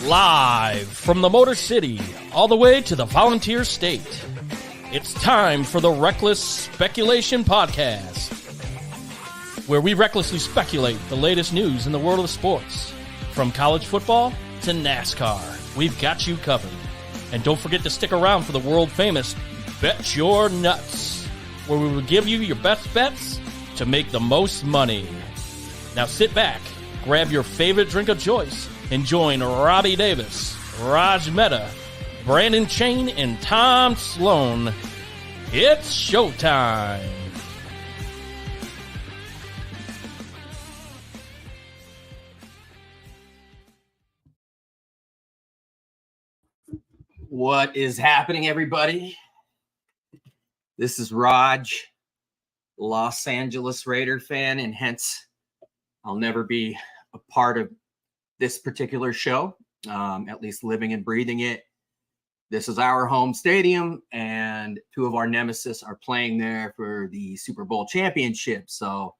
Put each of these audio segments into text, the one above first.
Live from the Motor City, all the way to the Volunteer State. It's time for the Reckless Speculation Podcast, where we recklessly speculate the latest news in the world of sports. From college football to NASCAR, we've got you covered. And don't forget to stick around for the world-famous Bet Your Nuts, where we will give you your best bets to make the most money. Now sit back, grab your favorite drink of choice, and join Robbie Davis, Raj Mehta, Brandon Chain, and Tom Sloan. It's showtime. What is happening, everybody? This is Raj, Los Angeles Raider fan, and hence I'll never be a part of this particular show, at least living and breathing it. This is our home stadium, and two of our nemesis are playing there for the Super Bowl championship. So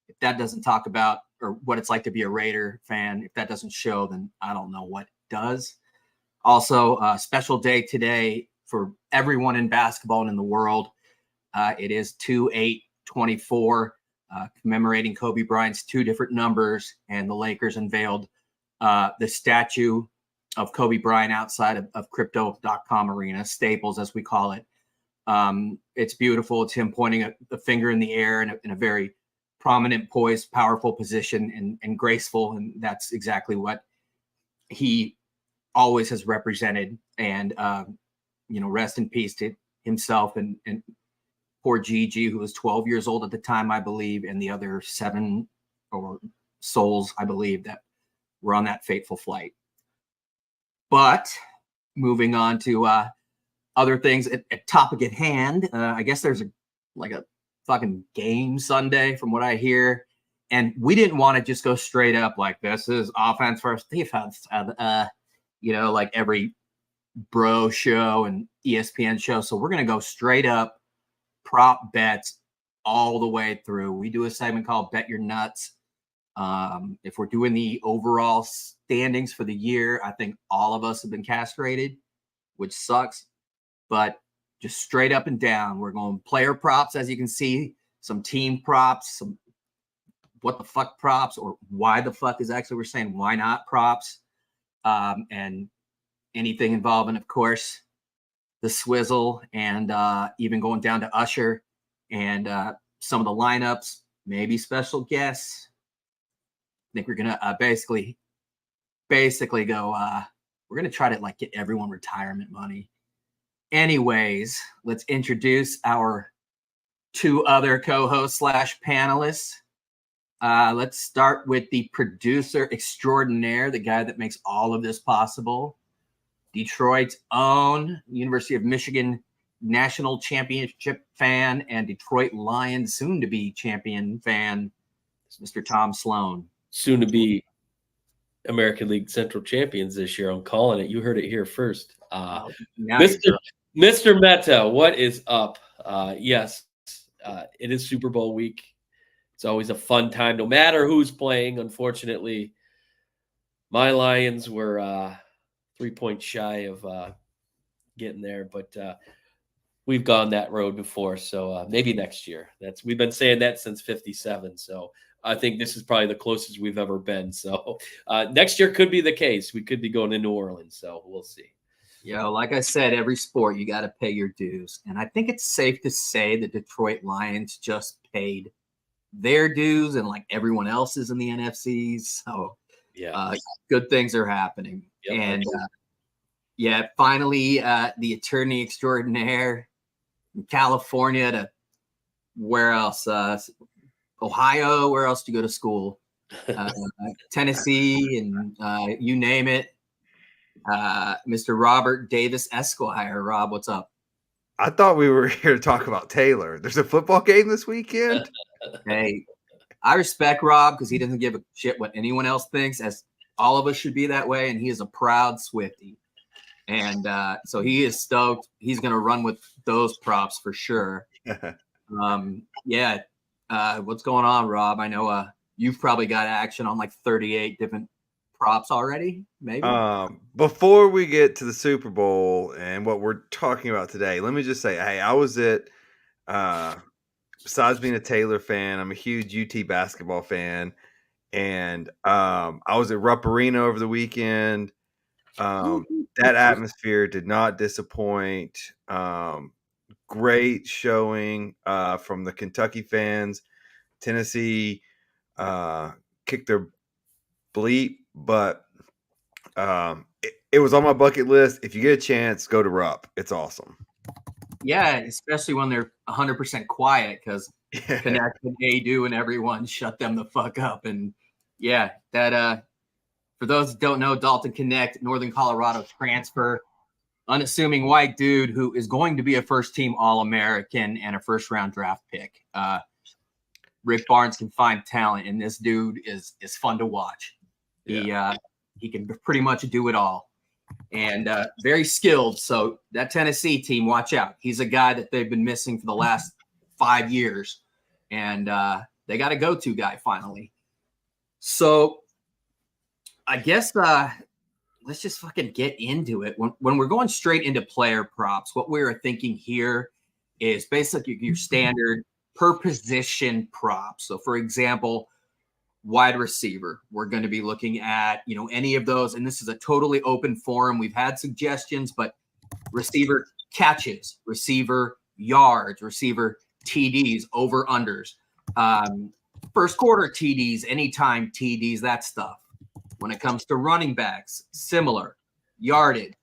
if that doesn't talk about or what it's like to be a Raider fan, if that doesn't show, then I don't know what does. Also, a special day today for everyone in basketball and in the world. It is 2/8/24, commemorating Kobe Bryant's two different numbers, and the Lakers unveiled the statue of Kobe Bryant outside of Crypto.com Arena, Staples as we call it. It's beautiful. It's him pointing a finger in the air in a very prominent, poised, powerful position and graceful, and that's exactly what he always has represented. And rest in peace to himself and poor Gigi, who was 12 years old at the time, I believe, and the other 7 or souls, I believe, that were on that fateful flight. But moving on to other things at topic at hand, I guess there's a fucking game Sunday from what I hear. And we didn't want to just go straight up like this is offense versus defense, like every bro show and ESPN show. So we're going to go straight up prop bets all the way through. We do a segment called Bet Your Nuts. If we're doing the overall standings for the year, I think all of us have been castrated, which sucks, but just straight up and down. We're going player props, as you can see, some team props, some what the fuck props, or why the fuck is actually we're saying why not props, and anything involving, of course, the Swizzle, and even going down to Usher and some of the lineups, maybe special guests. I think we're gonna basically go. We're gonna try to get everyone retirement money. Anyways, let's introduce our two other co-hosts / panelists. Let's start with the producer extraordinaire, the guy that makes all of this possible, Detroit's own University of Michigan national championship fan and Detroit Lions soon-to-be champion fan, Mr. Tom Sloan. Soon to be American League Central champions this year. I'm calling it. You heard it here first. Mr. Mehta, what is up? Yes, it is Super Bowl week. It's always a fun time, no matter who's playing. Unfortunately, my Lions were 3 points shy of getting there, but we've gone that road before. So maybe next year. We've been saying that since '57. So I think this is probably the closest we've ever been. So next year could be the case. We could be going to New Orleans. So we'll see. Like I said, every sport, you got to pay your dues. And I think it's safe to say the Detroit Lions just paid their dues and everyone else's in the NFC. So good things are happening. Yep, and finally, the attorney extraordinaire in California to where else? Ohio, where else do you go to school? Tennessee, and you name it. Mr. Robert Davis Esquire. Rob, what's up? I thought we were here to talk about Taylor. There's a football game this weekend. Hey, I respect Rob because he doesn't give a shit what anyone else thinks, as all of us should be that way, and he is a proud Swiftie. And so he is stoked. He's going to run with those props for sure. What's going on, Rob? I know you've probably got action on 38 different props already? Maybe. Before we get to the Super Bowl and what we're talking about today, let me just say, hey, I was at. Besides being a Taylor fan, I'm a huge UT basketball fan, and I was at Rupp Arena over the weekend. That atmosphere did not disappoint. Great showing from the Kentucky fans. Tennessee kicked their bleep, but it was on my bucket list. If you get a chance, go to Rupp. It's awesome. Yeah, especially when they're 100% quiet because Connect and Adu and everyone shut them the fuck up. And yeah, that for those who don't know, Dalton Connect, Northern Colorado transfer, unassuming white dude who is going to be a first-team All-American and a first-round draft pick. Rick Barnes can find talent, and this dude is fun to watch. Yeah. He can pretty much do it all. And very skilled. So that Tennessee team, watch out. He's a guy that they've been missing for the last 5 years. And they got a go-to guy finally. So I guess let's just fucking get into it. When we're going straight into player props, what we're thinking here is basically your standard per position props. So for example, wide receiver, we're going to be looking at, any of those. And this is a totally open forum. We've had suggestions, but receiver catches, receiver yards, receiver TDs, over unders, first quarter TDs, anytime TDs, that stuff. When it comes to running backs, similar yardage,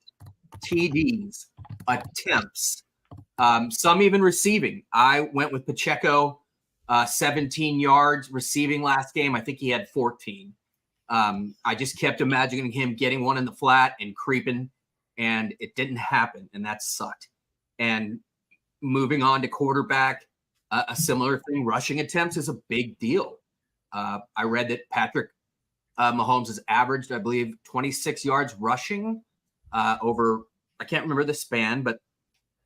TDs, attempts, some even receiving. I went with Pacheco. 17 yards receiving last game. I think he had 14. I just kept imagining him getting one in the flat and creeping, and it didn't happen, and that sucked. And moving on to quarterback, a similar thing. Rushing attempts is a big deal. I read that Patrick Mahomes has averaged, I believe, 26 yards rushing over, I can't remember the span, but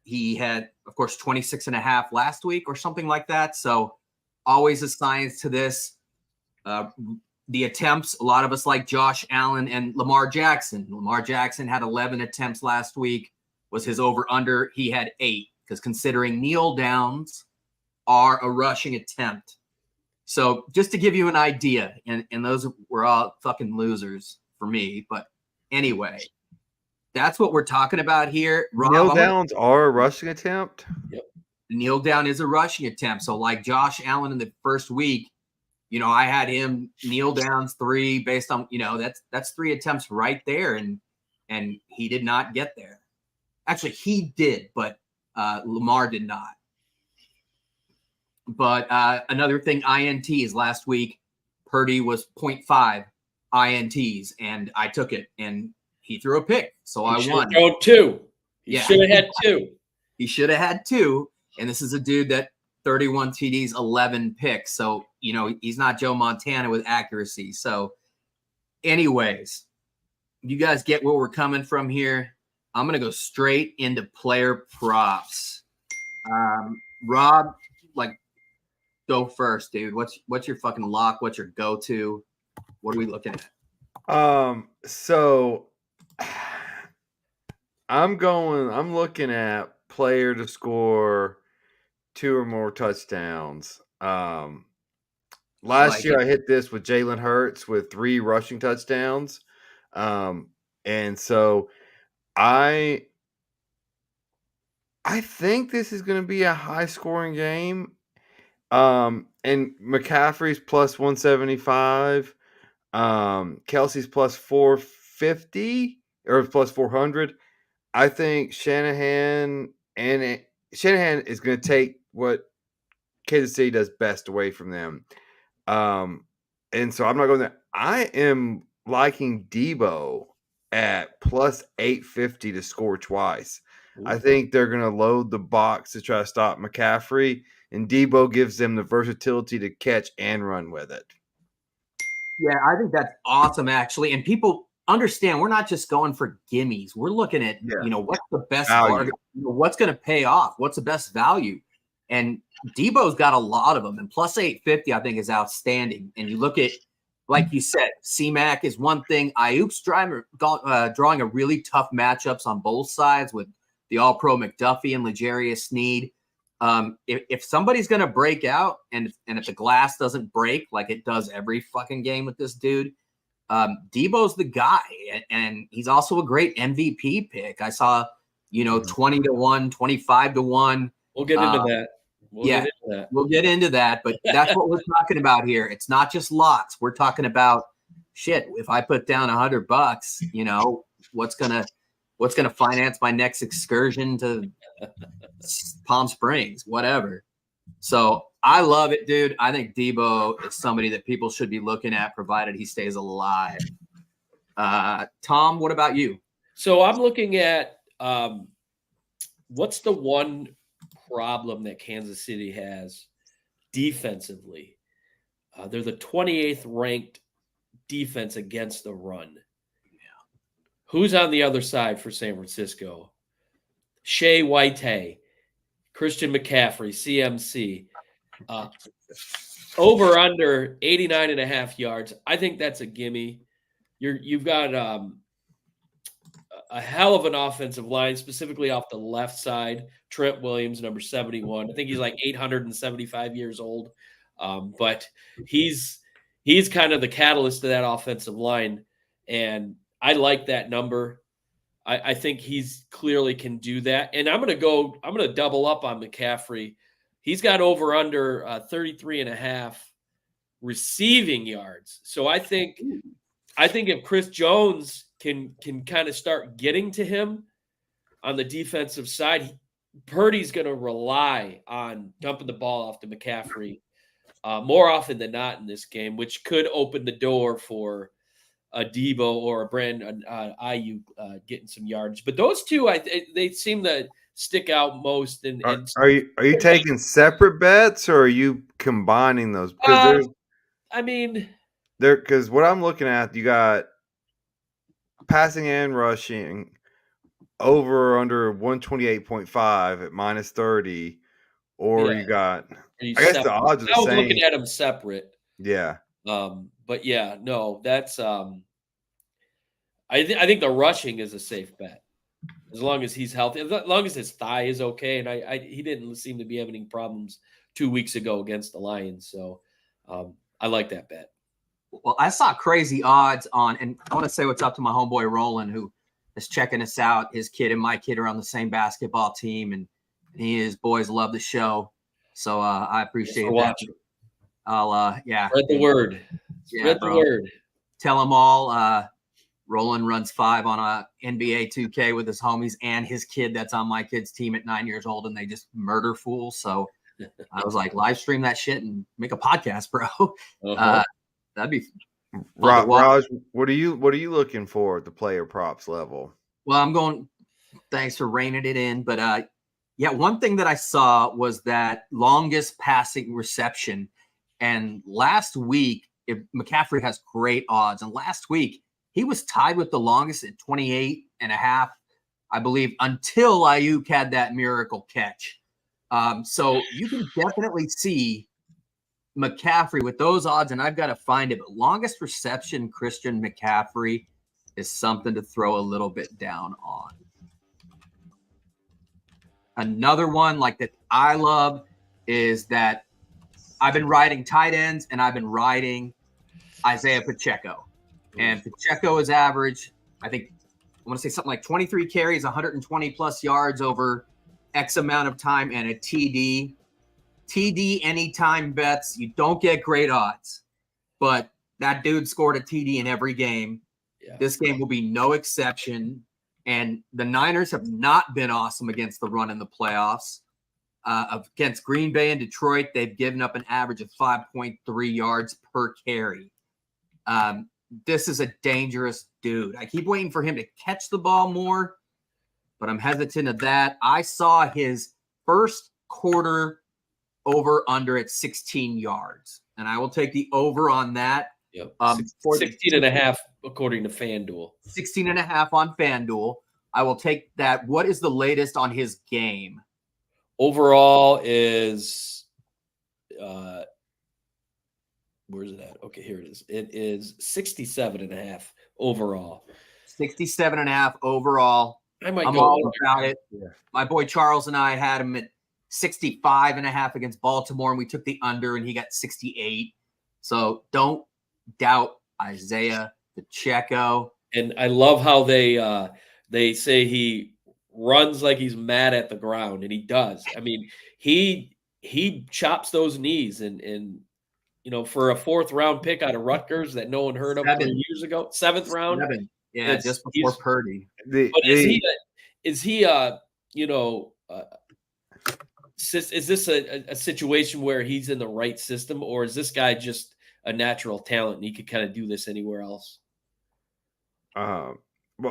he had, of course, 26 and a half last week or something like that. So always a science to this. The attempts, a lot of us like Josh Allen and Lamar Jackson. Lamar Jackson had 11 attempts last week, was his over-under. He had 8, because considering kneel downs are a rushing attempt. So just to give you an idea, and those were all fucking losers for me. But anyway, that's what we're talking about here. Rob, kneel downs are a rushing attempt? Yep. Kneel down is a rushing attempt. So like Josh Allen in the first week, I had him kneel downs 3 based on, that's 3 attempts right there. And he did not get there. Actually, he did, but Lamar did not. But another thing, INTs last week, Purdy was 0.5 INTs, and I took it, and he threw a pick. So I won. Throw 2. He should have had 2. He should have had 2. And this is a dude that 31 TDs, 11 picks. So, he's not Joe Montana with accuracy. So anyways, you guys get where we're coming from here. I'm going to go straight into player props. Rob, go first, dude. What's your fucking lock? What's your go-to? What are we looking at? So I'm looking at player to score 2 or more touchdowns. Last year I hit this with Jalen Hurts with 3 rushing touchdowns. And so I think this is going to be a high scoring game. And McCaffrey's plus 175. Kelsey's plus 450 or plus 400. I think Shanahan is going to take what Kansas City does best away from them. And so I'm not going there. I am liking Debo at plus 850 to score twice. I think they're going to load the box to try to stop McCaffrey, and Debo gives them the versatility to catch and run with it. Yeah, I think that's awesome, actually. And people understand we're not just going for gimmies. We're looking at, what's the best target, what's going to pay off, what's the best value. And Debo's got a lot of them. And plus 850, I think, is outstanding. And you look at like you said, C-Mac is one thing. Ayuk's drawing a really tough matchups on both sides with the All-Pro McDuffie and L'Jarius Sneed. If somebody's going to break out and if the glass doesn't break like it does every fucking game with this dude, Debo's the guy. And he's also a great MVP pick. I saw, 20-1, 25-1. We'll get into that. We'll get into that, but that's what we're talking about here. It's not just lots. We're talking about shit. If I put down $100, what's gonna finance my next excursion to Palm Springs, whatever. So I love it, dude. I think Debo is somebody that people should be looking at, provided he stays alive. Tom, what about you? So I'm looking at what's the one problem that Kansas City has defensively. They're the 28th ranked defense against the run. Yeah. Who's on the other side for San Francisco? Shea White, Christian McCaffrey, CMC. Over under 89.5 yards. I think that's a gimme. You've got a hell of an offensive line, specifically off the left side. Trent Williams, number 71. I think he's like 875 years old. But he's kind of the catalyst to that offensive line. And I like that number. I think he's clearly can do that. And I'm going to double up on McCaffrey. He's got over under 33.5 receiving yards. So I think if Chris Jones can kind of start getting to him on the defensive side, Purdy's going to rely on dumping the ball off to McCaffrey more often than not in this game, which could open the door for a Debo or a Brandon Ayuk getting some yards. But those two, they seem to stick out most. And are you taking separate bets, or are you combining those? Because because what I'm looking at, you got passing and rushing over or under 128.5 at -30, or you got. I guess the odds are the same. I was looking at them separate. Yeah. But yeah, no, that's I think the rushing is a safe bet as long as he's healthy, as long as his thigh is okay. And he didn't seem to be having any problems 2 weeks ago against the Lions, so I like that bet. Well, I saw crazy odds on, and I want to say what's up to my homeboy Roland, who is checking us out. His kid and my kid are on the same basketball team, and his boys love the show. So I appreciate that. I'll spread the word. Spread the word. Tell them all. Roland runs 5 on a NBA 2K with his homies and his kid that's on my kid's team at 9 years old, and they just murder fools. So I was like, live stream that shit and make a podcast, bro. That'd be Raj, what are you looking for at the player props level? Well, thanks for reining it in, but one thing that I saw was that longest passing reception. And last week, McCaffrey has great odds. And last week, he was tied with the longest at 28.5, I believe, until Ayuk had that miracle catch. So you can definitely see McCaffrey with those odds, and I've got to find it. But longest reception, Christian McCaffrey, is something to throw a little bit down on. Another one like that I love is that I've been riding tight ends, and I've been riding Isaiah Pacheco. And Pacheco is average, I think, I want to say something like 23 carries, 120-plus yards over X amount of time, and a TD. TD anytime bets, you don't get great odds. But that dude scored a TD in every game. Yeah. This game will be no exception. And the Niners have not been awesome against the run in the playoffs. Against Green Bay and Detroit, they've given up an average of 5.3 yards per carry. This is a dangerous dude. I keep waiting for him to catch the ball more, but I'm hesitant of that. I saw his first quarter over-under at 16 yards, and I will take the over on that. Yep. 16.5 according to FanDuel. 16.5 on FanDuel. I will take that. What is the latest on his game? Overall is Where's it at? Okay, here it is. It is 67.5 overall. 67.5 overall. I'm all about it. Yeah. My boy Charles and I had him at 65.5 against Baltimore, and we took the under, and he got 68. So don't doubt Isaiah Pacheco. And I love how they say he runs like he's mad at the ground, and he does. I mean, he chops those knees, and you know, for a 4th round pick out of Rutgers that no one heard of 3 years ago, 7th round. 7. Yeah, just before Purdy. But is he you know, is this a situation where he's in the right system, or is this guy just a natural talent and he could kind of do this anywhere else? Well,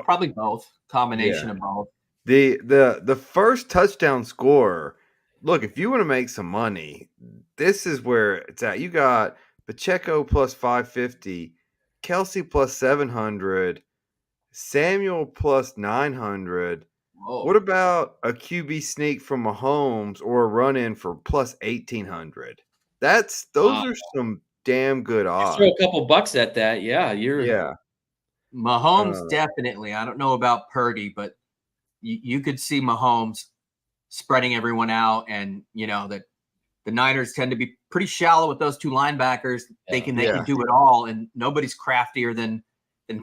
probably both. Combination of both. The first touchdown scorer. Look, if you want to make some money, this is where it's at. You got Pacheco plus 550, Kelsey plus 700, Samuel plus 900. Whoa. What about a QB sneak from Mahomes or a run in for plus 1800? Those are some damn good odds. You throw a couple bucks at that, yeah. Mahomes definitely. I don't know about Purdy, but you could see Mahomes spreading everyone out, and you know that the Niners tend to be pretty shallow with those 2 linebackers. They can do it all, and nobody's craftier than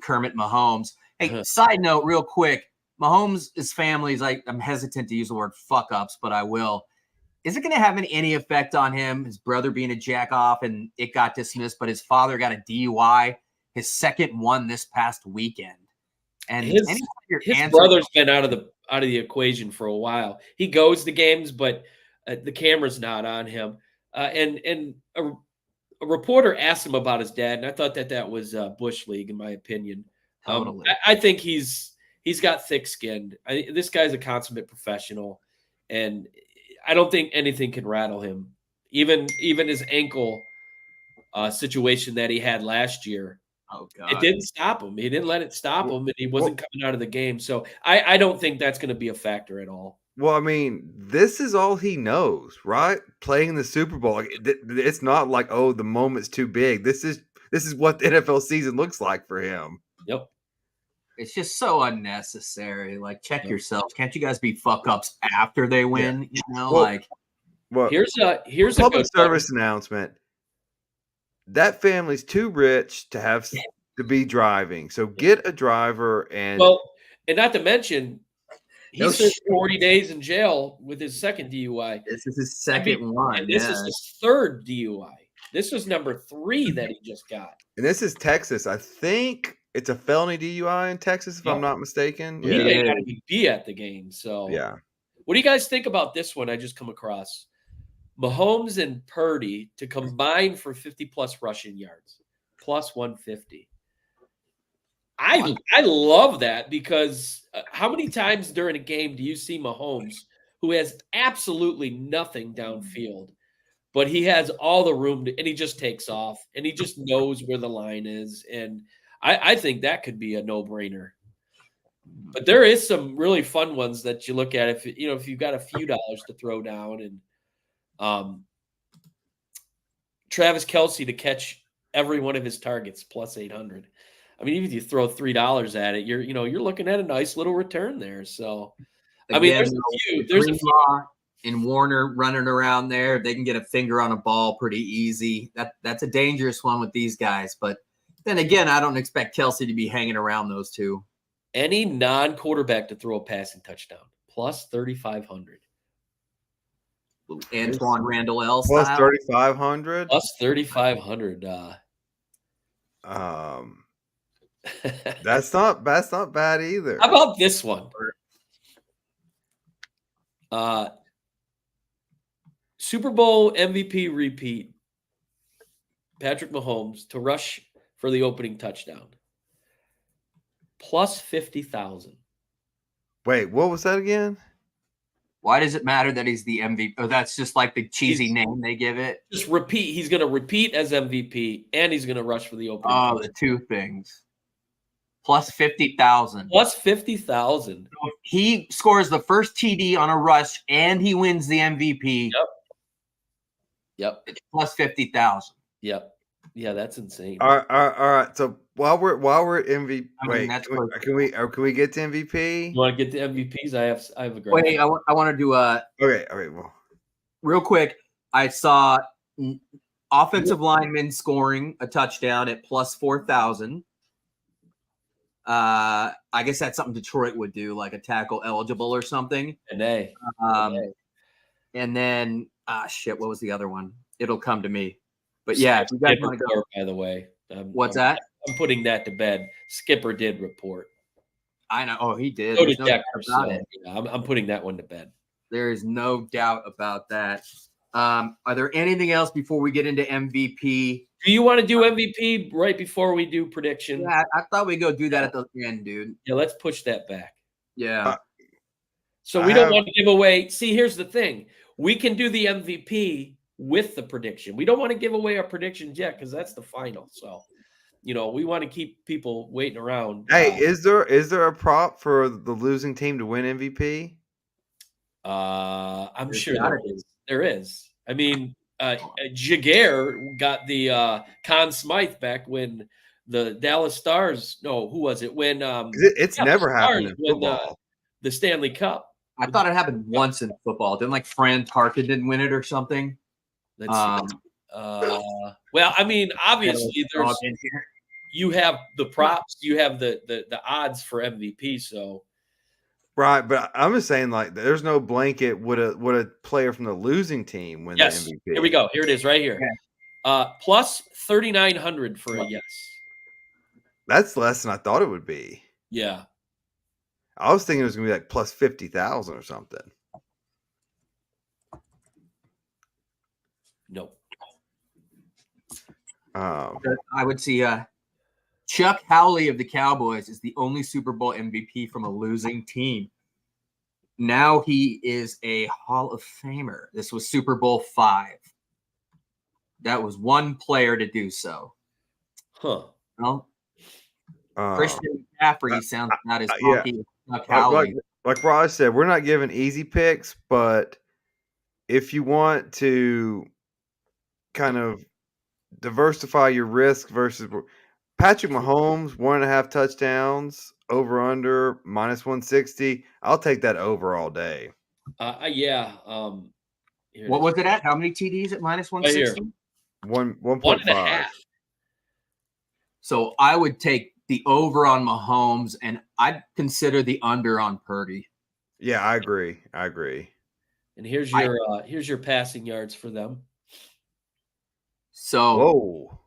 Kermit Mahomes. Hey, side note, real quick, Mahomes' family is I'm hesitant to use the word fuck ups, but I will. Is it going to have any effect on him? His brother being a jack off and it got dismissed, but his father got a DUI, his 2nd one this past weekend. And his brother's been out of the equation for a while. He goes to games, but the camera's not on him. And a reporter asked him about his dad, and I thought that was Bush League, in my opinion. Totally. I think he's got thick skin. This guy's a consummate professional, and I don't think anything can rattle him. Even his ankle situation that he had last year. Oh, God. It didn't stop him. He didn't let it stop him, and he wasn't coming out of the game. So I don't think that's going to be a factor at all. Well, I mean, this is all he knows, right? Playing the Super Bowl. It's not like, oh, the moment's too big. This is what the NFL season looks like for him. Yep. It's just so unnecessary. Like, check yourselves. Can't you guys be fuck ups after they win? Yeah. You know, well, here's a public service announcement. That family's too rich to be driving. So get a driver and not to mention he served 40 days in jail with his 2nd DUI. This is his 2nd one. And this is his 3rd DUI. This was number 3 that he just got. And this is Texas. I think it's a felony DUI in Texas, if I'm not mistaken. Yeah, he got to be at the game. So yeah. What do you guys think about this one I just come across? Mahomes and Purdy to combine for 50-plus rushing yards, plus 150. I love that because how many times during a game do you see Mahomes, who has absolutely nothing downfield, but he has all the room and he just takes off and he just knows where the line is, and I think that could be a no-brainer. But there is some really fun ones that you look at if you've got a few dollars to throw down, and Travis Kelce to catch every one of his targets plus 800. I mean, even if you throw $3 at it, you're looking at a nice little return there. So, I mean, there's a few. And Warner running around there, they can get a finger on a ball pretty easy. That's a dangerous one with these guys. But then again, I don't expect Kelce to be hanging around those two. Any non-quarterback to throw a passing touchdown plus 3,500. Antoine Randall L. Plus 3,500. Plus 3,500. That's not bad either. How about this one? Super Bowl MVP repeat. Patrick Mahomes to rush for the opening touchdown. Plus 50,000. Wait, what was that again? Why does it matter that he's the MVP? Oh, that's just like the cheesy name they give it. Just repeat. He's going to repeat as MVP, and he's going to rush for the opening. Oh, the two things. Plus 50,000. Plus 50,000. So if he scores the first TD on a rush, and he wins the MVP. Yep. It's plus 50,000. Yep. Yeah, that's insane. All right. So while we're at MVP, can we get to MVP? You want to get to MVPs? I have a graph. Wait, I want to do a. Okay. All right. Well, real quick. I saw offensive linemen scoring a touchdown at plus 4,000. I guess that's something Detroit would do, like a tackle eligible or something. And then shit, what was the other one? It'll come to me. But yeah, if you guys want to go. By the way, what's that? I'm putting that to bed. Skipper did report. I know. Oh, he did. So did Decker, I'm putting that one to bed. There is no doubt about that. Are there anything else before we get into MVP? Do you want to do MVP right before we do prediction? Yeah, I thought we'd go do that at the end, dude. Yeah, let's push that back. Yeah. So we don't want to give away. See, here's the thing. We can do the MVP with the prediction. We don't want to give away our predictions yet because that's the final. So, we want to keep people waiting around. Hey, is there a prop for the losing team to win MVP? I'm sure there is. I mean, Jaguar got the Conn Smythe back when the Dallas Stars. No, who was it? When it's never happened in football. The Stanley Cup. I thought it happened once in football. Didn't Fran Tarkin didn't win it or something? Well, I mean, obviously you have the props, you have the odds for MVP. So, right, but I'm just saying, there's no blanket. Would a player from the losing team win the MVP? Here we go. Here it is, right here. Plus 3,900 for a yes. That's less than I thought it would be. Yeah. I was thinking it was going to be plus 50,000 or something. Nope. I would see Chuck Howley of the Cowboys is the only Super Bowl MVP from a losing team. Now he is a Hall of Famer. This was Super Bowl 5. That was one player to do so. Huh. Well, Christian McCaffrey sounds not as funky as Chuck Howley. Like Raj said, we're not giving easy picks, but if you want to kind of diversify your risk versus Patrick Mahomes, 1.5 touchdowns, over under minus 160. I'll take that over all day. Yeah. What was it at? How many TDs at minus 160? 1.5. So I would take the over on Mahomes, and I'd consider the under on Purdy. Yeah, I agree. And here's your passing yards for them. So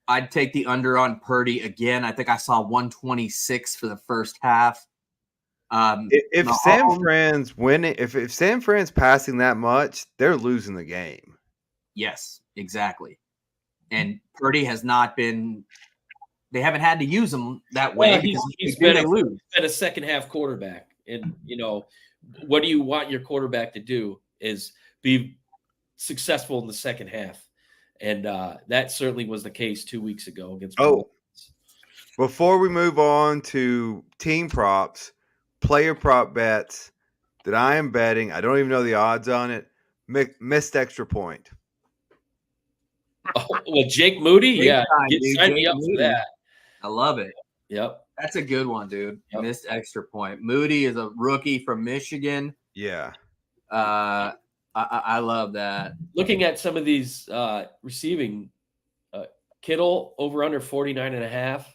I'd take the under on Purdy again. I think I saw 126 for the first half. If San Fran's winning, if San Fran's passing that much, they're losing the game. Yes, exactly. And Purdy has not been. They haven't had to use him that way. Well, he's been a second half quarterback, and what do you want your quarterback to do? Is be successful in the second half, and that certainly was the case 2 weeks ago against. Before we move on to team props, player prop bets that I am betting, I don't even know the odds on it. Missed extra point. Oh, well, Jake Moody, sign me up for that. I love it. Yep. That's a good one, dude. Yep. Missed extra point. Moody is a rookie from Michigan. Yeah. I love that. Looking at some of these receiving, Kittle over under 49.5.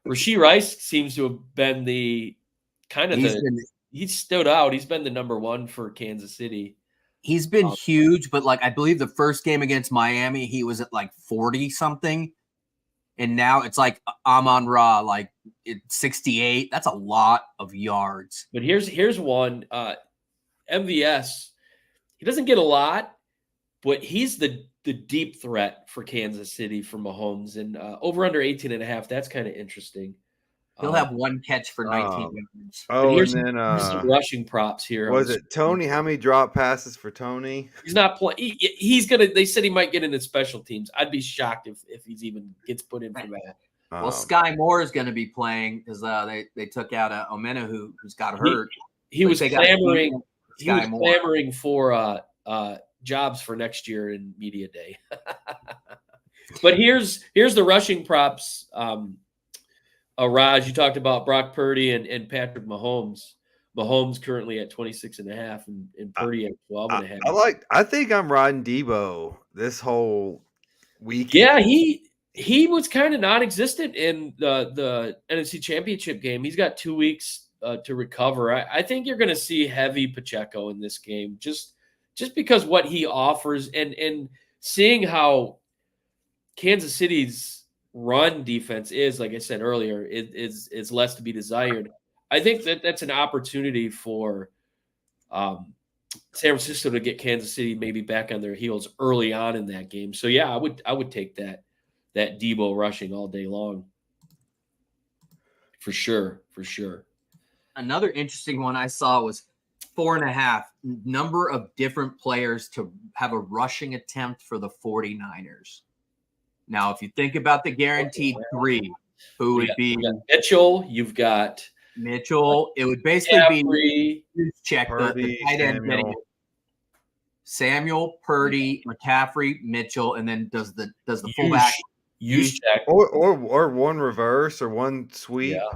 Rashee Rice seems to have been the kind of he's stood out. He's been the number one for Kansas City. He's been huge, but I believe the first game against Miami, he was at 40 something. And now it's Amon-Ra, it's 68. That's a lot of yards. But here's one. MVS, he doesn't get a lot, but he's the deep threat for Kansas City for Mahomes. And over under 18.5, that's kind of interesting. He'll have one catch for 19 yards. Here's some rushing props here. Was it Tony? How many drop passes for Tony? He's not playing. He's gonna. They said he might get into special teams. I'd be shocked if he's even gets put in for that. Well, Sky Moore is going to be playing because they took out Omena who's got hurt. He was clamoring. He was clamoring for jobs for next year in media day. But here's the rushing props. Raj, you talked about Brock Purdy and Patrick Mahomes. Mahomes currently at 26.5 and Purdy at 12.5. I think I'm riding Debo this whole weekend. Yeah, he was kind of non-existent in the NFC Championship game. He's got 2 weeks to recover. I think you're going to see heavy Pacheco in this game, just because what he offers and seeing how Kansas City's run defense is, like I said earlier, is less to be desired. I think that's an opportunity for San Francisco to get Kansas City maybe back on their heels early on in that game. So yeah, I would take that Debo rushing all day long. For sure. Another interesting one I saw was 4.5 number of different players to have a rushing attempt for the 49ers. Now, if you think about the guaranteed 3, who would be Mitchell? You've got Mitchell. It would basically be check the tight end. Samuel, Purdy, McCaffrey, Mitchell, and then does the fullback use check or one reverse or one sweep? Yeah.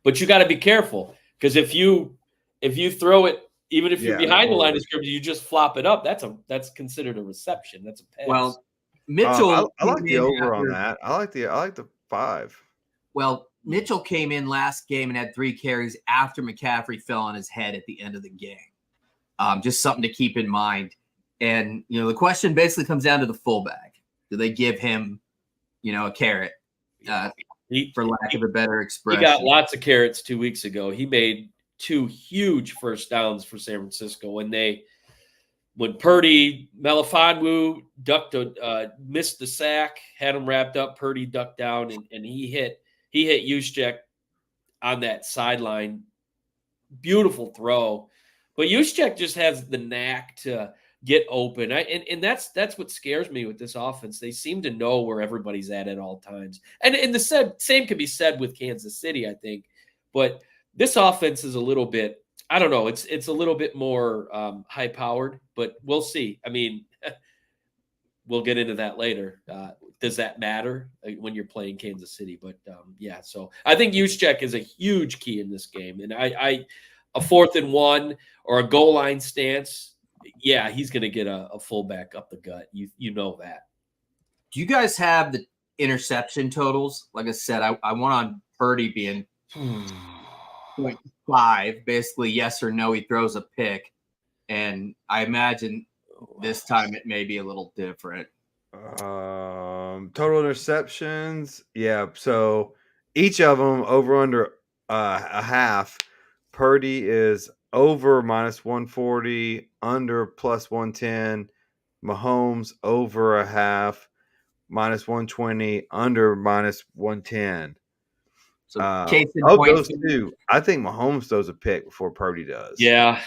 But you got to be careful because if you throw it, even if you're behind the line of scrimmage, you just flop it up. That's considered a reception. That's a pass. Well, Mitchell, I like the over on that. I like the 5. Well, Mitchell came in last game and had 3 carries after McCaffrey fell on his head at the end of the game. Just something to keep in mind. And, the question basically comes down to the fullback. Do they give him, a carrot, for lack of a better expression? He got lots of carrots 2 weeks ago. He made 2 huge first downs for San Francisco when Purdy, Melifonwu missed the sack, had him wrapped up. Purdy ducked down and he hit Juszczyk on that sideline. Beautiful throw. But Juszczyk just has the knack to get open. And that's what scares me with this offense. They seem to know where everybody's at all times. And the same can be said with Kansas City, I think. But this offense is a little bit, I don't know, it's a little bit more high-powered, but we'll see. I mean, we'll get into that later. Does that matter when you're playing Kansas City? But, yeah, so I think Juszczyk is a huge key in this game. And a 4th and 1 or a goal line stance, yeah, he's going to get a fullback up the gut. You know that. Do you guys have the interception totals? Like I said, I want on Purdy being 0.5, basically yes or no, he throws a pick. And I imagine this time it may be a little different. Total interceptions, yeah. So each of them over under a half. Purdy is over -140, under +110. Mahomes over a half, -120, under -110. So case in of point, those 2, I think Mahomes throws a pick before Purdy does. Yeah.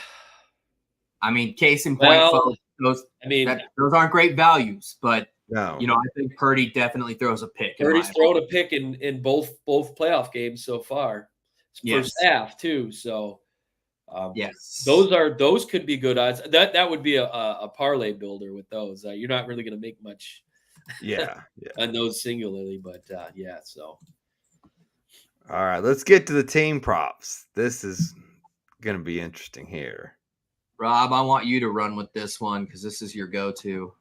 I mean, case in point, folks, those aren't great values, but no. I think Purdy definitely throws a pick. Purdy's thrown a pick in both playoff games so far. First half too. So yes, those could be good odds. That would be a parlay builder with those. You're not really going to make much. Yeah. On those singularly, but yeah. So. All right, let's get to the team props. This is going to be interesting here. Rob, I want you to run with this one because this is your go-to.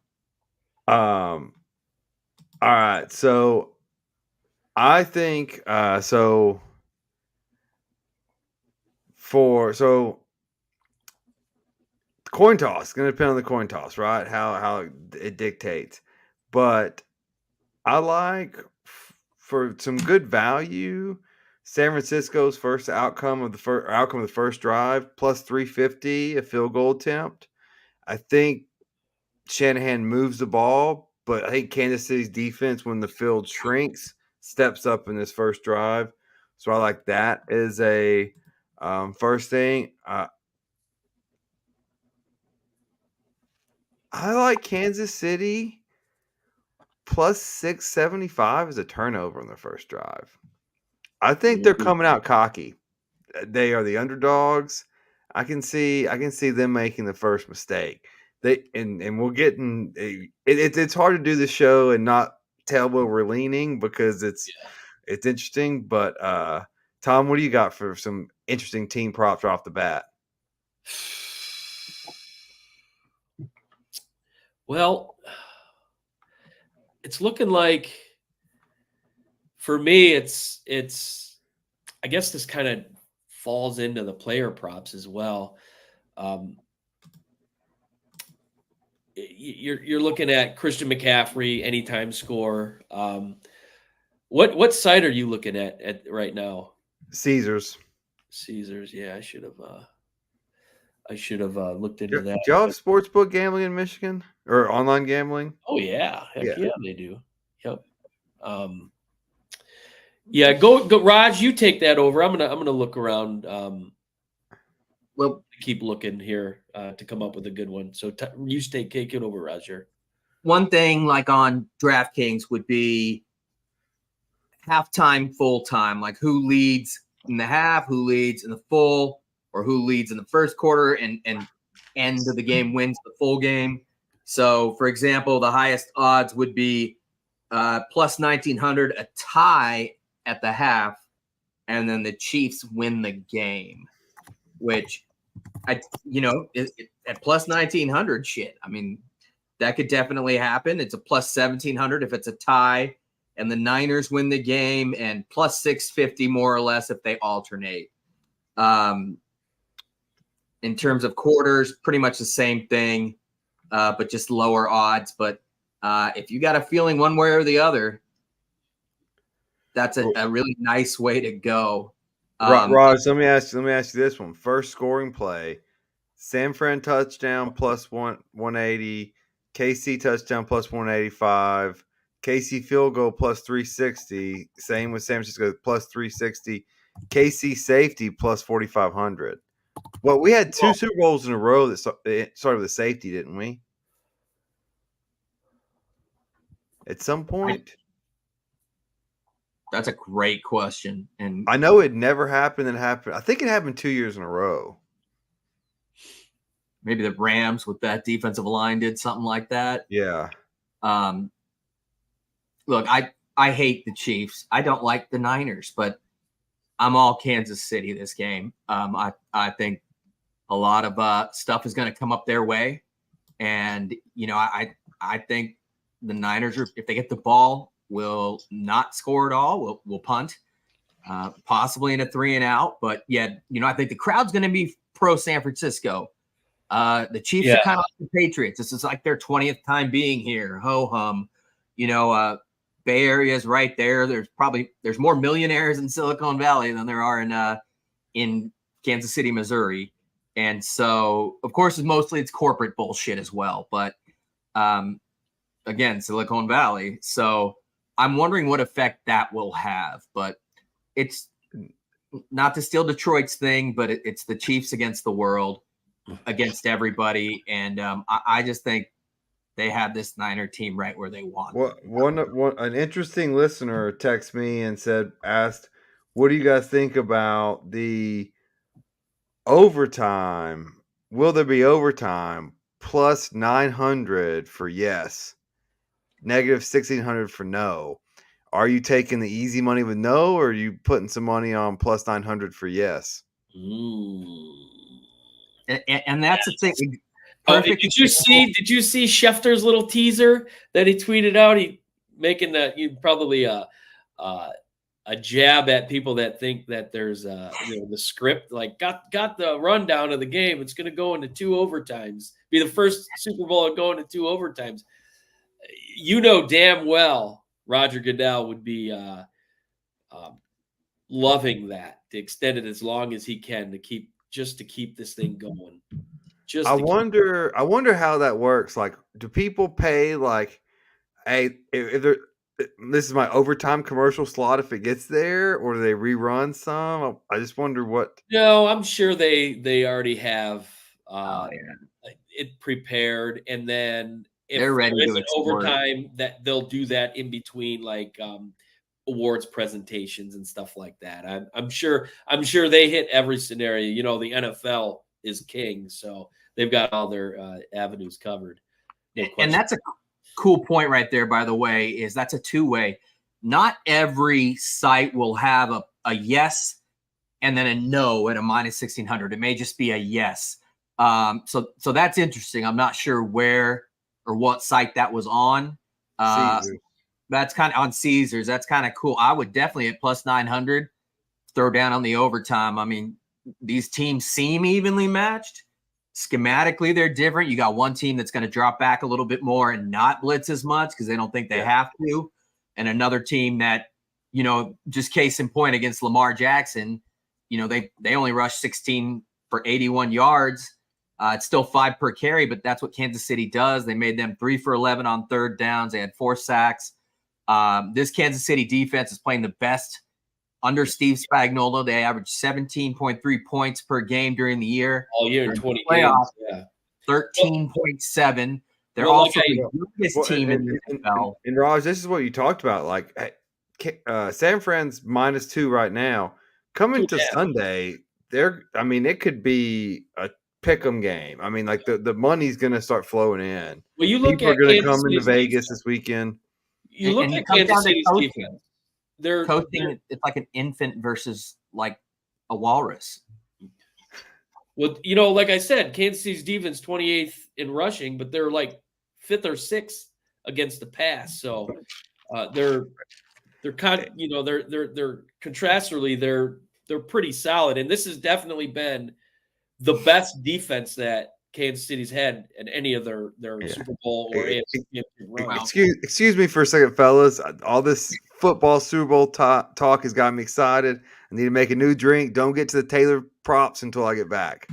All right, so I think coin toss, going to depend on the coin toss, right? How it dictates. But I like for some good value, San Francisco's first outcome of the first drive plus 350, a field goal attempt. I think Shanahan moves the ball, but I think Kansas City's defense, when the field shrinks, steps up in this first drive. So I like that as a first thing. I like Kansas City plus 675 as a turnover in the first drive. I think they're coming out cocky. They are the underdogs. I can see them making the first mistake. And we'll get in. It's hard to do the show and not tell where we're leaning because it's interesting. But Tom, what do you got for some interesting team props right off the bat? Well, it's looking like for me, it's I guess this kind of falls into the player props as well. You're looking at Christian McCaffrey anytime score. What site are you looking at right now? Caesars. Yeah, I should have looked into that. Do y'all have sportsbook gambling in Michigan or online gambling? Oh yeah, heck yeah, they do. Yep. Yeah, go, Raj. You take that over. I'm gonna look around. Well, keep looking here to come up with a good one. So you take it over, Roger. One thing like on DraftKings would be halftime, full time, like who leads in the half, who leads in the full, or who leads in the first quarter and end of the game wins the full game. So, for example, the highest odds would be plus 1,900, a tie at the half, and then the Chiefs win the game, which at plus 1,900, shit. I mean, that could definitely happen. It's a plus 1,700 if it's a tie and the Niners win the game, and plus 650 more or less if they alternate. In terms of quarters, pretty much the same thing, but just lower odds. But if you got a feeling one way or the other, that's a really nice way to go. Raj, let me ask you this one. First scoring play, San Fran touchdown plus 180, KC touchdown plus 185, KC field goal plus 360. Same with San Francisco plus 360. KC safety plus 4,500. Well, we had two Super Bowls in a row that started with a safety, didn't we? At some point. That's a great question. And I know it never happened and happened. I think it happened 2 years in a row. Maybe the Rams with that defensive line did something like that. Yeah. Look, I hate the Chiefs. I don't like the Niners, but I'm all Kansas City this game. I think a lot of stuff is going to come up their way. And, I think the Niners, if they get the ball, will not score at all. We'll punt, possibly in a 3-and-out. But, I think the crowd's going to be pro San Francisco. The Chiefs are kind of like the Patriots. This is like their 20th time being here. Ho-hum. Bay Area is right there. There's more millionaires in Silicon Valley than there are in Kansas City, Missouri. And so, of course, it's corporate bullshit as well. But again, Silicon Valley. So I'm wondering what effect that will have. But it's not to steal Detroit's thing, but it's the Chiefs against the world, against everybody. And I just think they have this Niner team right where they want. An interesting listener texted me and asked, what do you guys think about the overtime? Will there be overtime? Plus 900 for yes, negative 1,600 for no. Are you taking the easy money with no, or are you putting some money on plus 900 for yes? And that's the thing. Perfect. Did you see Schefter's little teaser that he tweeted out? He making probably a jab at people that think that there's the script, like got the rundown of the game. It's going to go into 2 overtimes. Be the first Super Bowl to go into 2 overtimes. Damn well Roger Goodell would be loving that, to extend it as long as he can to keep this thing going. I wonder how that works. Like, do people pay like, hey, this is my overtime commercial slot if it gets there, or do they rerun some? I just wonder what. No, I'm sure they already have it prepared, and then if they're ready there is an overtime, that they'll do that in between, like awards presentations and stuff like that. I'm sure they hit every scenario. The NFL is king, so they've got all their avenues covered. No, and cool point right there, by the way, is that's a two-way. Not every site will have a yes and then a no at a minus 1,600. It may just be a yes. So that's interesting. I'm not sure where or what site that was on. That's kind of on Caesars. That's kind of cool. I would definitely at plus 900 throw down on the overtime. I mean, these teams seem evenly matched. Schematically, they're different. You got one team that's going to drop back a little bit more and not blitz as much because they don't think they have to. And another team that, just case in point against Lamar Jackson, they only rushed 16 for 81 yards. It's still 5 per carry, but that's what Kansas City does. They made them 3 for 11 on third downs. They had 4 sacks. This Kansas City defense is playing the best under Steve Spagnuolo. They averaged 17.3 points per game during the year. All year in 20 games. Yeah. 13.7. They're also the youngest team in the NFL. And Raj, this is what you talked about. Like San Fran's -2 right now. Coming to Sunday, it could be a pick'em game. I mean, like the money's going to start flowing in. Well, you look People at are going to come into Vegas this weekend. You look at Kansas City's defense. They're coaching. It's like an infant versus like a walrus. Well, like I said, Kansas City's defense 28th in rushing, but they're like 5th or 6th against the pass. So they're contrastingly they're pretty solid, and this has definitely been the best defense that Kansas City's had in any of their Super Bowl or AFC run. Excuse me for a second, fellas. All this football Super Bowl talk has got me excited. I need to make a new drink. Don't get to the Taylor props until I get back.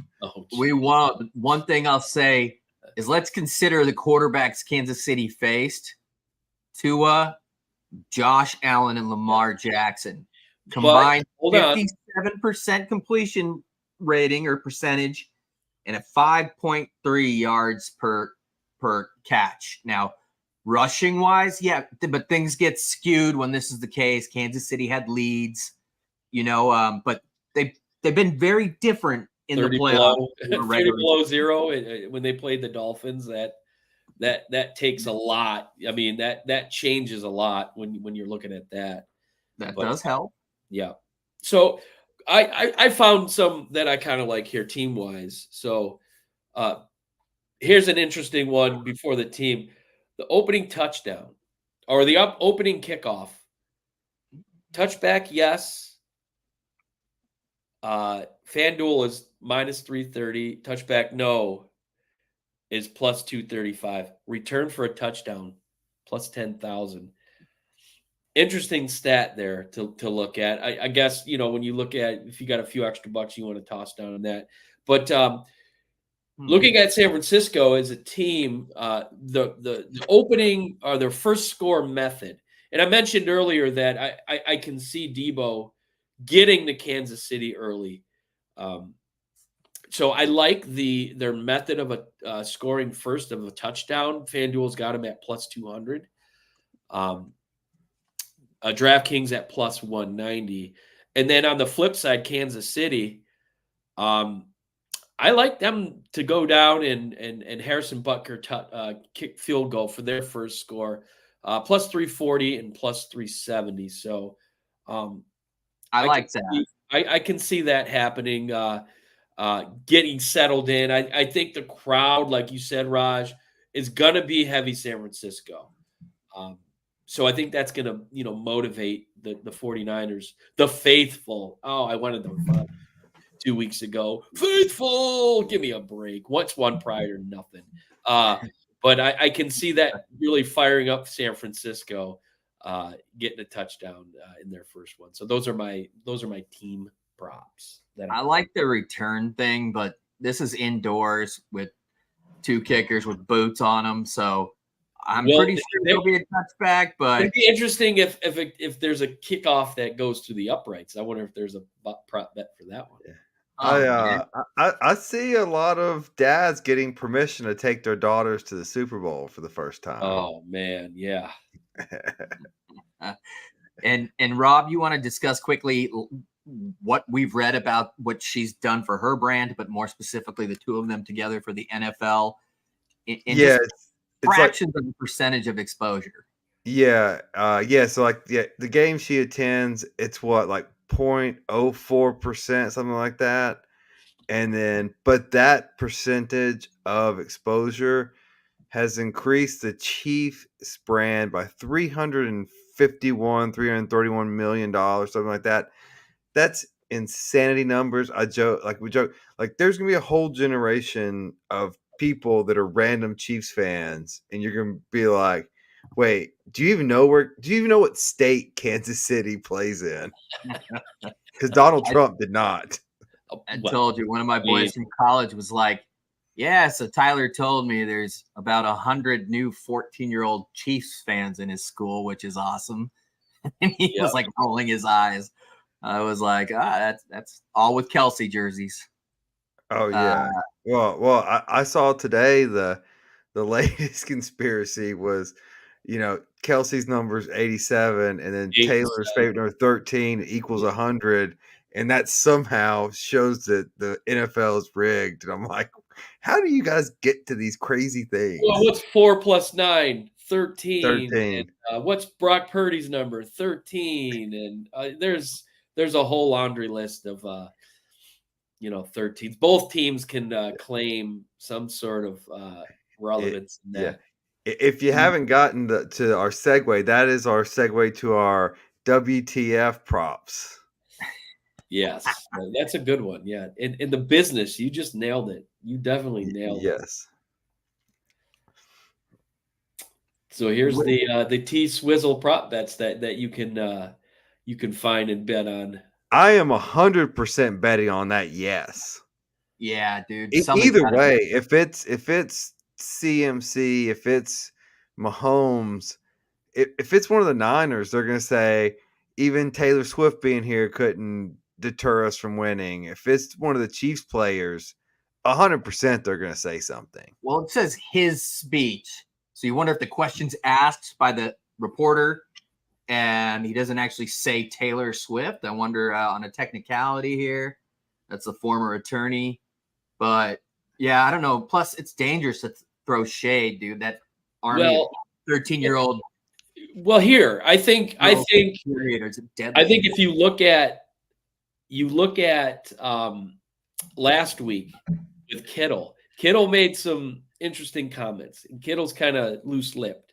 One thing I'll say is let's consider the quarterbacks Kansas City faced: Tua, Josh Allen, and Lamar Jackson. Combined 57% completion rating or percentage and a 5.3 yards per catch. Now, rushing wise, but things get skewed when this is the case. Kansas City had leads, but they've been very different in the playoffs. 30 below 0 when they played the Dolphins. That takes a lot. I mean, that changes a lot when you're looking at that. That does help. Yeah. So I found some that I kind of like here team wise. So here's an interesting one before the team. The opening touchdown or the opening kickoff. Touchback, yes. FanDuel is -330. Touchback, no, is +235. Return for a touchdown, +10,000. Interesting stat there to look at. I guess, when you look at, if you got a few extra bucks, you want to toss down on that. But looking at San Francisco as a team, the opening or their first score method. And I mentioned earlier that I can see Debo getting to Kansas City early. So I like their method of scoring first of a touchdown. FanDuel's got them at +200. DraftKings at +190. And then on the flip side, Kansas City, I like them to go down and Harrison Butker kick field goal for their first score, +340 and +370. So I like that. I can see that happening, getting settled in. I think the crowd, like you said, Raj, is going to be heavy San Francisco. So I think that's going to, motivate the 49ers, the faithful. Oh, I wanted them 2 weeks ago. Faithful, give me a break. What's one pride or nothing? But I can see that really firing up San Francisco, getting a touchdown in their first one. So those are my team props. I like the return thing, but this is indoors with 2 kickers with boots on them, so I'm pretty sure there'll be a touchback. But it'd be interesting if there's a kickoff that goes to the uprights. I wonder if there's a prop bet for that one. Yeah. I see a lot of dads getting permission to take their daughters to the Super Bowl for the first time. Oh man, yeah. And Rob, you want to discuss quickly what we've read about what she's done for her brand, but more specifically the two of them together for the NFL? fractions of a percentage of exposure. Yeah. So the game she attends, it's what, like 0.04%, something like that. And then, but that percentage of exposure has increased the Chiefs brand by $331 million, something like that. That's insanity numbers. We joke, like there's gonna be a whole generation of people that are random Chiefs fans, and you're gonna be like, wait, do you even know what state Kansas City plays in? Because Donald Trump did not. I told you, one of my boys from college was like, yeah, so Tyler told me there's about 100 new 14-year-old Chiefs fans in his school, which is awesome. And he was like rolling his eyes. I was like, that's all with Kelsey jerseys. Oh yeah. I saw today the latest conspiracy was, Kelsey's number's 87, and then 87. Taylor's favorite number 13 equals 100, and that somehow shows that the NFL is rigged. And I'm like, how do you guys get to these crazy things? Well, what's 4 + 9? 13. 13. And, what's Brock Purdy's number? 13. And there's a whole laundry list of 13s. Both teams can claim some sort of relevance in that. Yeah. If you haven't gotten to our segue, that is our segue to our WTF props. Yes, that's a good one. Yeah, in the business, you just nailed it. You definitely nailed it. Yes. So here's the T-Swizzle prop bets that you can find and bet on. I am 100% betting on that. Yes. Yeah, dude. Either way, if it's CMC, if it's Mahomes, if it's one of the Niners, they're going to say even Taylor Swift being here couldn't deter us from winning. If it's one of the Chiefs players, 100% they're going to say something. Well, it says his speech. So you wonder if the question's asked by the reporter and he doesn't actually say Taylor Swift. I wonder on a technicality here. That's a former attorney. But yeah, I don't know. Plus, it's dangerous to throw shade, dude. That Army 13-year-old. Well, here I think if you look at last week with Kittle made some interesting comments, and Kittle's kind of loose-lipped.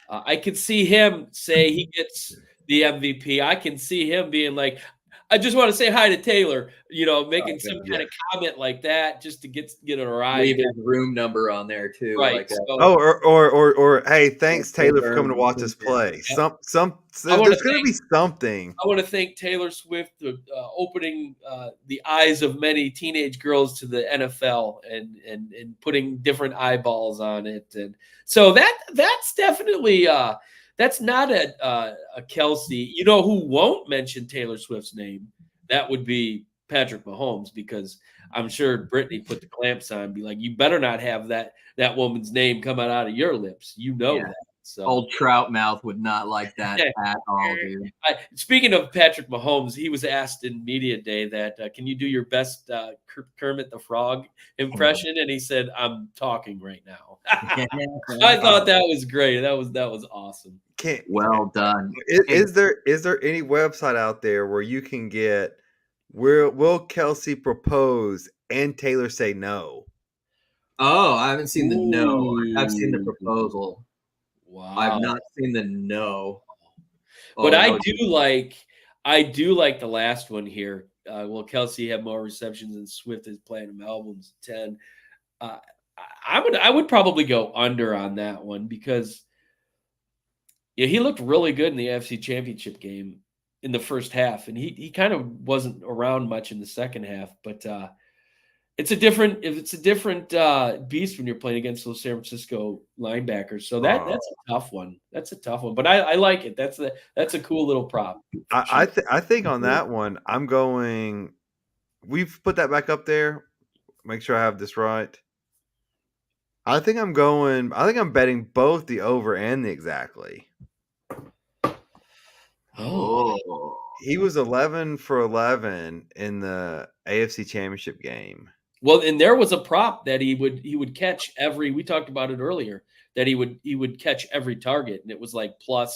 I could see him say he gets the MVP. I can see him being like, I just want to say hi to Taylor, making some kind of comment like that just to get a rise. Leave his room number on there too. Right. Or hey, thanks Taylor for coming to watch us play. There's going to be something. I want to thank Taylor Swift for opening the eyes of many teenage girls to the NFL and putting different eyeballs on it. And so that's definitely that's not a Kelsey. You know who won't mention Taylor Swift's name? That would be Patrick Mahomes, because I'm sure Brittany put the clamps on and be like, you better not have that woman's name coming out of your lips. You know that. So old trout mouth would not like that at all, dude. Speaking of Patrick Mahomes, he was asked in media day that can you do your best Kermit the Frog impression? And he said, "I'm talking right now." I thought that was great. That was awesome. Well done. Is there any website out there where you can get will Kelsey propose and Taylor say no? Oh, I haven't seen the no. I've seen the proposal. Wow. I've not seen the no. But I do like the last one here. Will Kelsey have more receptions than Swift is platinum albums? 10. I would probably go under on that one, because he looked really good in the AFC Championship game in the first half, and he kind of wasn't around much in the second half. But it's a different beast when you're playing against those San Francisco linebackers. So that's a tough one. That's a tough one. But I like it. That's a cool little prop. I think on that one, I'm going. We've put that back up there. Make sure I have this right. I think I'm betting both the over and the exactly. Oh. He was 11 for 11 in the AFC Championship game. Well, and there was a prop that he would catch we talked about it earlier. that he would catch every target, and it was like I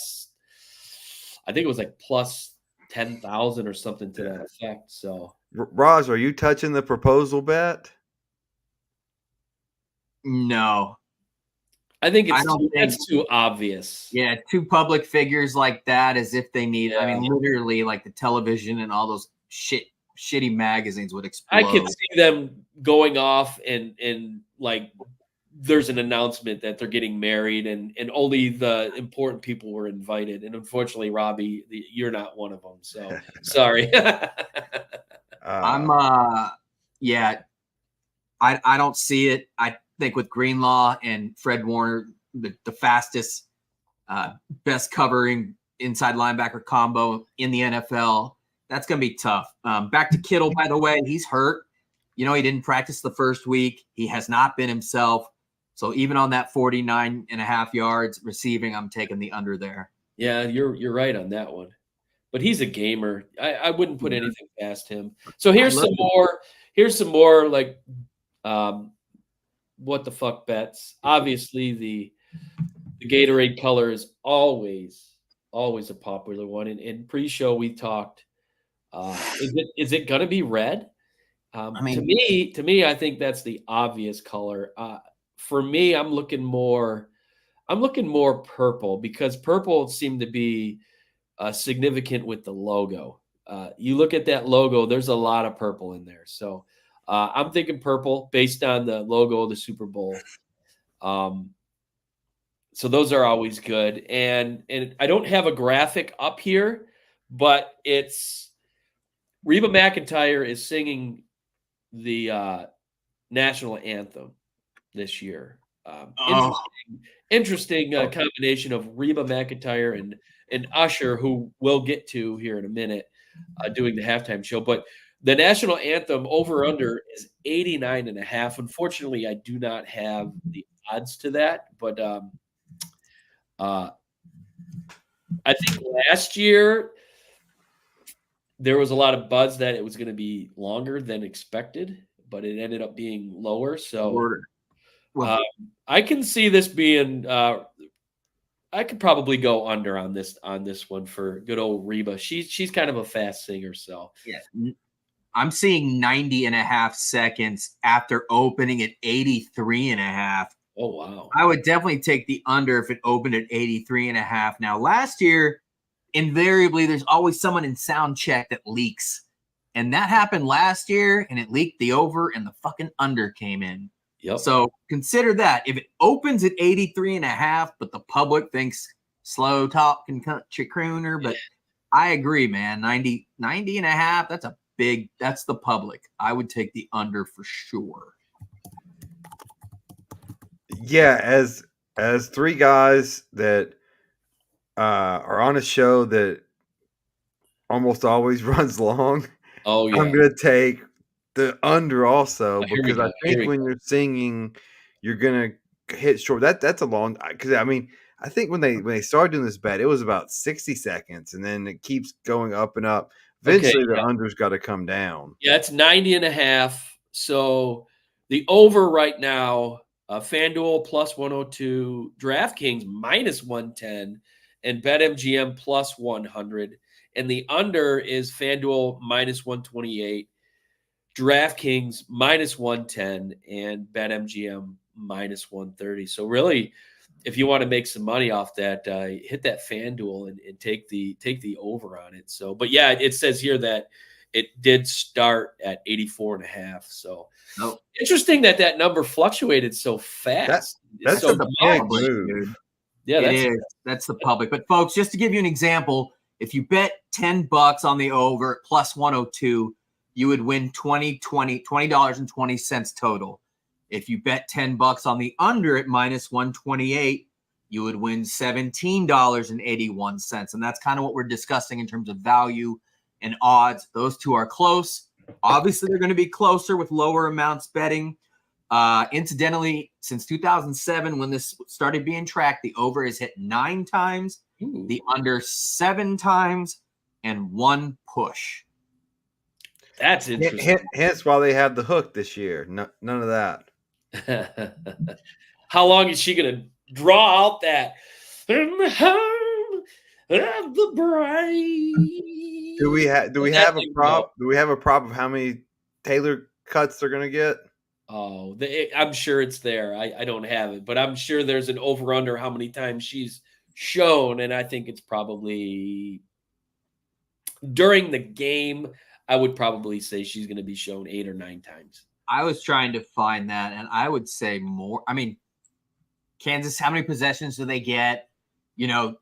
think it was like plus 10,000 or something to that effect. So, Raj, are you touching the proposal bet? No. I think it's too obvious. Yeah, two public figures like that, as if they need. I mean, literally, like the television and all those shitty magazines would explode. I could see them going off and like there's an announcement that they're getting married and only the important people were invited. And unfortunately, Robbie, you're not one of them. So sorry. I don't see it. I think with Greenlaw and Fred Warner, the fastest, best covering inside linebacker combo in the NFL, that's going to be tough. Back to Kittle, by the way, he's hurt. He didn't practice the first week. He has not been himself. So even on that 49.5 yards receiving, I'm taking the under there. Yeah, you're right on that one. But he's a gamer. I wouldn't put anything past him. So here's some more like what the fuck bets. Obviously the Gatorade color is always a popular one. In pre-show we talked. Is it gonna be red? To me, I think that's the obvious color. For me, I'm looking more purple because purple seemed to be significant with the logo. You look at that logo, there's a lot of purple in there. So I'm thinking purple based on the logo of the Super Bowl. So those are always good. And I don't have a graphic up here, but it's Reba McEntire is singing the national anthem this year. Interesting combination of Reba McEntire and Usher, who we'll get to here in a minute, doing the halftime show. But the national anthem over under is 89.5. Unfortunately, I do not have the odds to that, but I think last year there was a lot of buzz that it was going to be longer than expected, but it ended up being lower. So I can see this being. I could probably go under on this one for good old Reba. She's kind of a fast singer, so yeah. I'm seeing 90.5 seconds after opening at 83.5. Oh wow! I would definitely take the under if it opened at 83.5. Now last year, invariably there's always someone in sound check that leaks, and that happened last year, and it leaked the over, and the fucking under came in. Yep. So consider that. If it opens at 83.5, but the public thinks slow talking country crooner, but I agree, man. 90.5, that's the public. I would take the under for sure. Yeah, as three guys that are on a show that almost always runs long. Oh yeah. I'm gonna take the under also because I think when you're singing, you're gonna hit short. That's a long because I think when they started doing this bet, it was about 60 seconds, and then it keeps going up and up. Eventually, the under's got to come down. Yeah, it's 90.5. So the over right now, FanDuel plus 102, DraftKings minus 110, and BetMGM plus 100. And the under is FanDuel minus 128. DraftKings minus 110 and BetMGM minus 130. So really, if you want to make some money off that, hit that FanDuel and take the over on it. So, but yeah, it says here that it did start at 84.5. So interesting that number fluctuated so fast. That's so a big move. Dude. Yeah, that's the public. But folks, just to give you an example, if you bet $10 on the over plus 102, you would win $20.20 total. If you bet $10 on the under at minus 128, you would win $17.81. And that's kind of what we're discussing in terms of value and odds. Those two are close. Obviously, they're going to be closer with lower amounts betting. Incidentally, since 2007, when this started being tracked, the over is hit 9 times, the under 7 times, and 1 push. That's interesting. Hence why they have the hook this year. None of that. How long is she going to draw out that in the home of the bride. Do we have a prop? Do we have a prop of how many Taylor cuts they're gonna get? Oh, I'm sure it's there. I don't have it, but I'm sure there's an over under how many times she's shown, and I think it's probably during the game. I would probably say she's going to be shown 8 or 9 times. I was trying to find that, and I would say more. I mean, Kansas, how many possessions do they get? You know,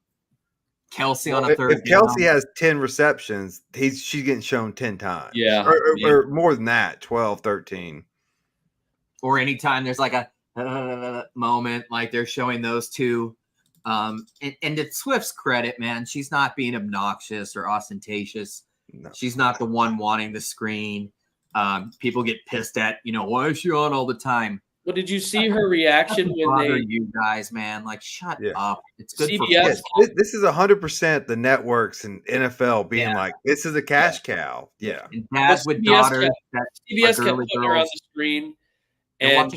Kelsey on a third. If Kelsey has 10 receptions, she's getting shown 10 times. Yeah. Or more than that, 12, 13. Or anytime there's like a moment, like they're showing those two. And to Swift's credit, man, she's not being obnoxious or ostentatious. No. She's not the one wanting the screen. People get pissed at, why is she on all the time? Well, did you see her reaction when you guys, man? Like, shut up. It's good CBS. This is 100% the networks and NFL being like, this is a cash cow. Yeah. And dads with daughters. CBS kept putting her on the screen. And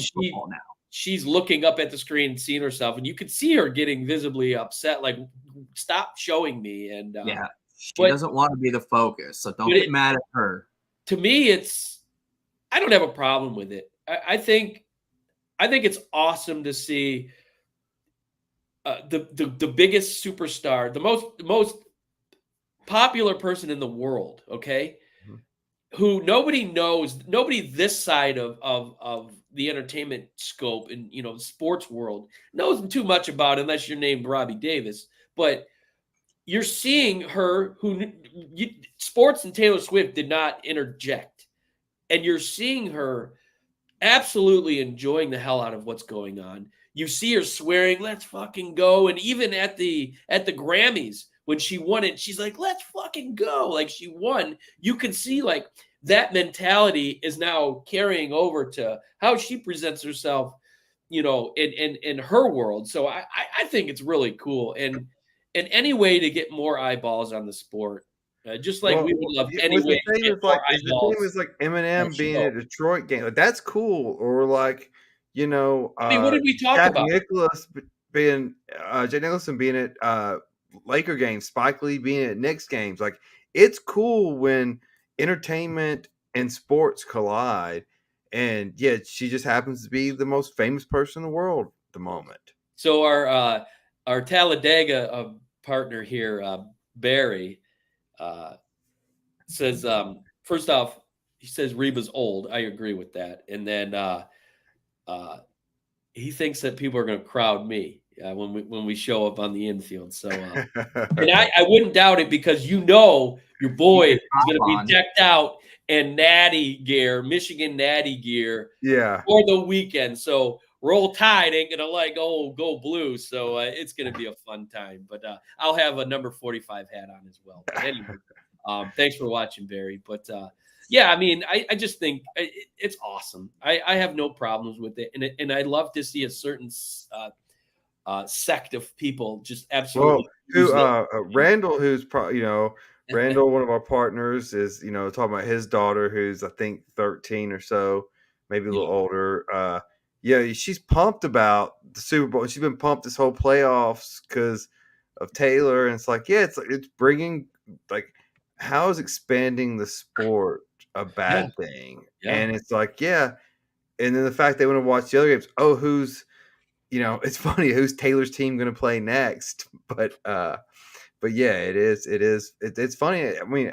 she's looking up at the screen, seeing herself, and you could see her getting visibly upset, like, stop showing me. And she doesn't want to be the focus, so don't get mad at her. To me, I don't have a problem with it. I think it's awesome to see the biggest superstar, the most popular person in the world, okay, who nobody knows, nobody this side of the entertainment scope and the sports world knows too much about unless you're named Robbie Davis. But you're seeing her sports and Taylor Swift did not interject, and you're seeing her absolutely enjoying the hell out of what's going on. You see her swearing, "Let's fucking go!" And even at the Grammys when she won it, she's like, "Let's fucking go!" Like she won. You can see like that mentality is now carrying over to how she presents herself, in her world. So I think it's really cool, and any way to get more eyeballs on the sport, just like we would love any way to get more eyeballs. The thing was like Eminem being a Detroit game, like, that's cool, or like I mean, what did we talk about? Jack Nicholson being at Laker games, Spike Lee being at Knicks games. Like, it's cool when entertainment and sports collide, and she just happens to be the most famous person in the world at the moment. So our Talladega partner here, Barry, says first off, he says Reba's old. I agree with that, and then he thinks that people are going to crowd me when we show up on the infield. So, and I wouldn't doubt it, because your boy is going to be decked out in natty gear, Michigan natty gear, for the weekend. So Roll Tide ain't going to go blue. So it's going to be a fun time. But I'll have a number 45 hat on as well. But anyway, thanks for watching, Barry. But I mean, I just think it's awesome. I have no problems with it, and I love to see a certain sect of people just absolutely. Well, Randall, who's probably Randall, one of our partners, is talking about his daughter, who's I think 13 or so, maybe a little older. She's pumped about the Super Bowl. She's been pumped this whole playoffs because of Taylor, and it's like, it's bringing, like, how is expanding the sport a bad thing? And it's like, and then the fact they want to watch the other games. Oh, who's it's funny, who's Taylor's team going to play next? But it is it's funny. I mean,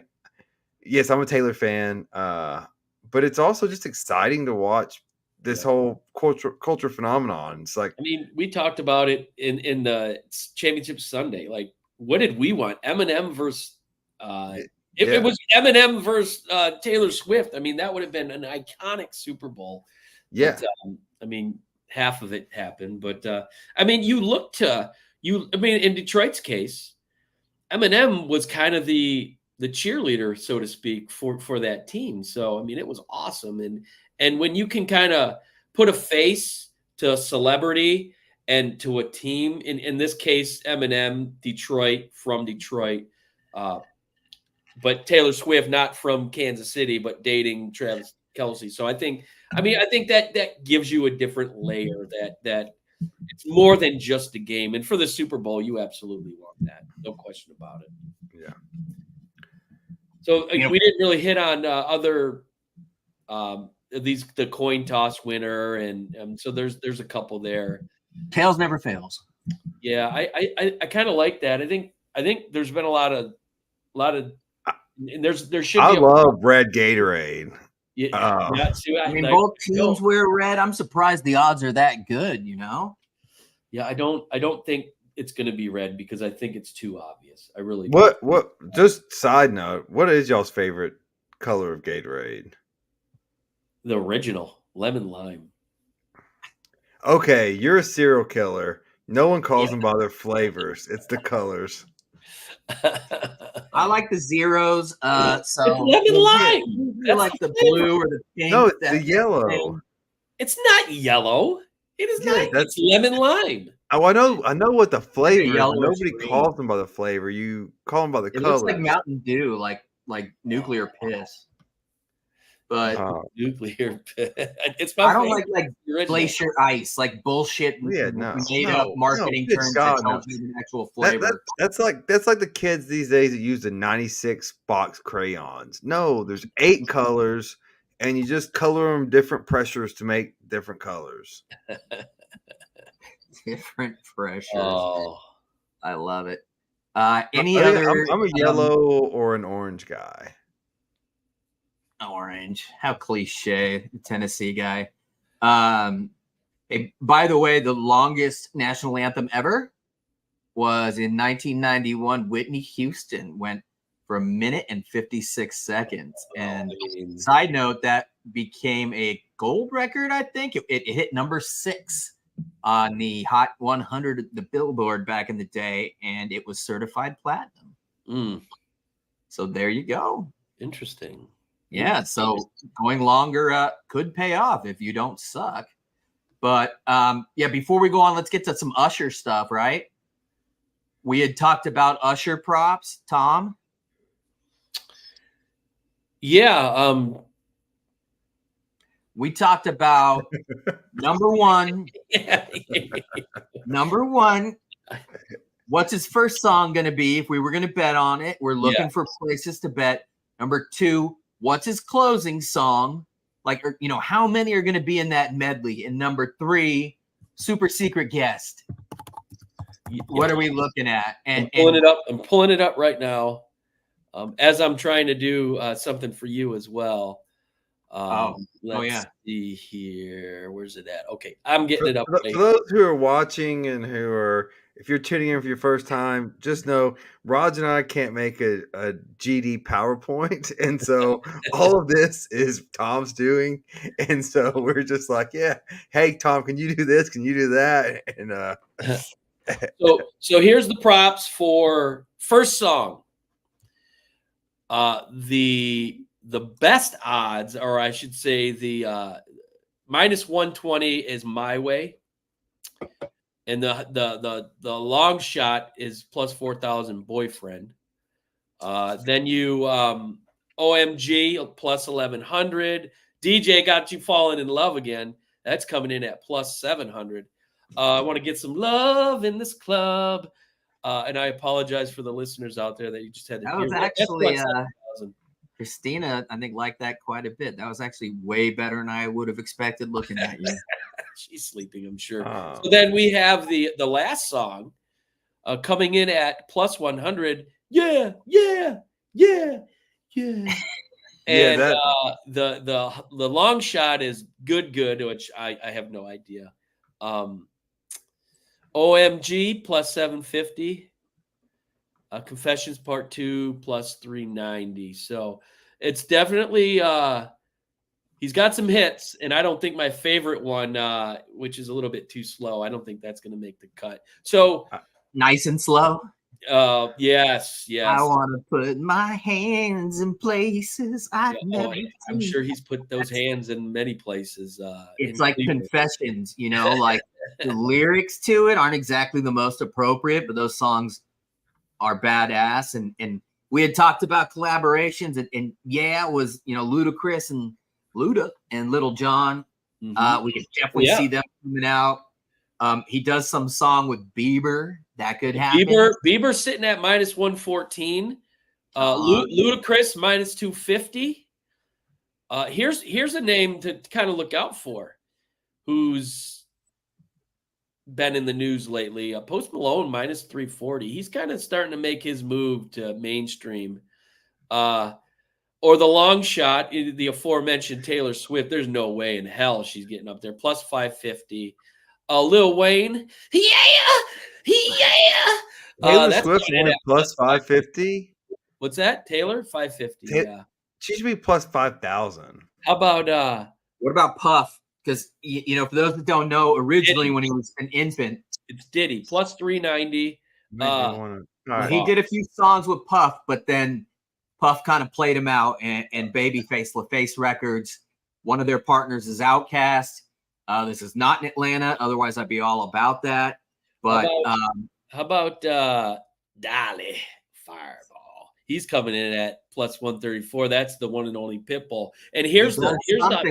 yes, I'm a Taylor fan, but it's also just exciting to watch this whole culture phenomenon. It's like, I mean, we talked about it in the championship Sunday. Like, what did we want? Eminem versus it was Eminem versus Taylor Swift. I mean, that would have been an iconic Super Bowl. Yeah. But, I mean, half of it happened, but I mean, in Detroit's case, Eminem was kind of the cheerleader, so to speak, for that team. So, I mean, it was awesome. And when you can kind of put a face to a celebrity and to a team, in this case, Eminem, from Detroit, but Taylor Swift, not from Kansas City, but dating Travis Kelce. So I think that gives you a different layer that it's more than just a game. And for the Super Bowl, you absolutely want that. No question about it. Yeah. So we didn't really hit on other the coin toss winner, and so there's a couple there. Tails never fails. Yeah, I kind of like that. I think there's been a lot of and there should be. I love red Gatorade. Yeah, I mean, both teams wear red. I'm surprised the odds are that good. Yeah, I don't think it's going to be red because I think it's too obvious. I really What just side note, what is y'all's favorite color of Gatorade? The original lemon lime. Okay, you're a serial killer. No one calls them by their flavors. It's the colors. I like the zeros. So lemon lime. I like the blue or the pink. No, it's the yellow. It's not yellow. It is not. That's lemon lime. Oh, I know what the flavor is. Nobody green. calls them by the flavor. You call them by the color. It looks like Mountain Dew, like nuclear piss. But nuclear piss. It's I don't like glacier ice, like bullshit made up marketing terms that don't have an actual flavor. That's like the kids these days that use the 96 box crayons. No, there's 8 colors, and you just color them different pressures to make different colors. Different pressures. Oh, I love it. I'm a yellow or an orange guy. Orange. How cliche, the Tennessee guy. Hey, by the way, the longest national anthem ever was in 1991. Whitney Houston went for 1 minute and 56 seconds. And side note, that became a gold record, I think. It hit number 6 on the Hot 100, the Billboard back in the day, and it was certified platinum. So there you go. Interesting. Yeah, so going longer could pay off if you don't suck. But before we go on, let's get to some Usher stuff, right? We had talked about Usher props, Tom. Yeah, we talked about number one. Number one, what's his first song going to be if we were going to bet on it? We're looking for places to bet. Number 2, what's his closing song? Like, how many are going to be in that medley? And number 3, super secret guest. What are we looking at? And I'm pulling it up right now. As I'm trying to do something for you as well. Let's see here. Where's it at? Okay, I'm getting it up. For those who are watching and who are, if you're tuning in for your first time, just know Raj and I can't make a GD PowerPoint. And so all of this is Tom's doing. And so we're just like, hey, Tom, can you do this? Can you do that? And so here's the props for first song. The best odds, or I should say the minus 120 is My Way. And the long shot is plus 4,000 Boyfriend. Then you OMG plus 1,100. DJ Got You Falling in Love Again. That's coming in at plus 700. I want to get some love in this club. And I apologize for the listeners out there that you just had to that was actually Christina, I think, liked that quite a bit. That was actually way better than I would have expected looking at you. She's sleeping, I'm sure. So then we have the last song coming in at plus 100. Yeah. And the long shot is good, which I have no idea. OMG plus 750. Confessions Part 2 plus 390. So it's definitely he's got some hits, and I don't think my favorite one, which is a little bit too slow, I don't think that's going to make the cut. So Nice and Slow. Yes. I want to put my hands in places I've never seen. I'm sure he's put those hands in many places. It's like Confessions, like the lyrics to it aren't exactly the most appropriate, but those songs are badass. And we had talked about collaborations, and it was Ludacris and Luda and Little John. We could definitely see them coming out. He does some song with Bieber. That could happen. Bieber's sitting at -114. Ludacris -250. Here's a name to kind of look out for, who's been in the news lately. Post Malone -340. He's kind of starting to make his move to mainstream. Or the long shot, the aforementioned Taylor Swift. There's no way in hell she's getting up there. +550. Lil Wayne. Taylor Swift went +550. What's that? Taylor? 550. Yeah. She should be +5,000. How about what about Puff? Because for those that don't know, originally when he was an infant, it's Diddy +390. He did a few songs with Puff, but then Puff kind of played him out, and Babyface LaFace Records, one of their partners is Outkast. This is not in Atlanta, otherwise I'd be all about that. But how about Dolly Fireball? He's coming in at +134. That's the one and only Pitbull. And here's the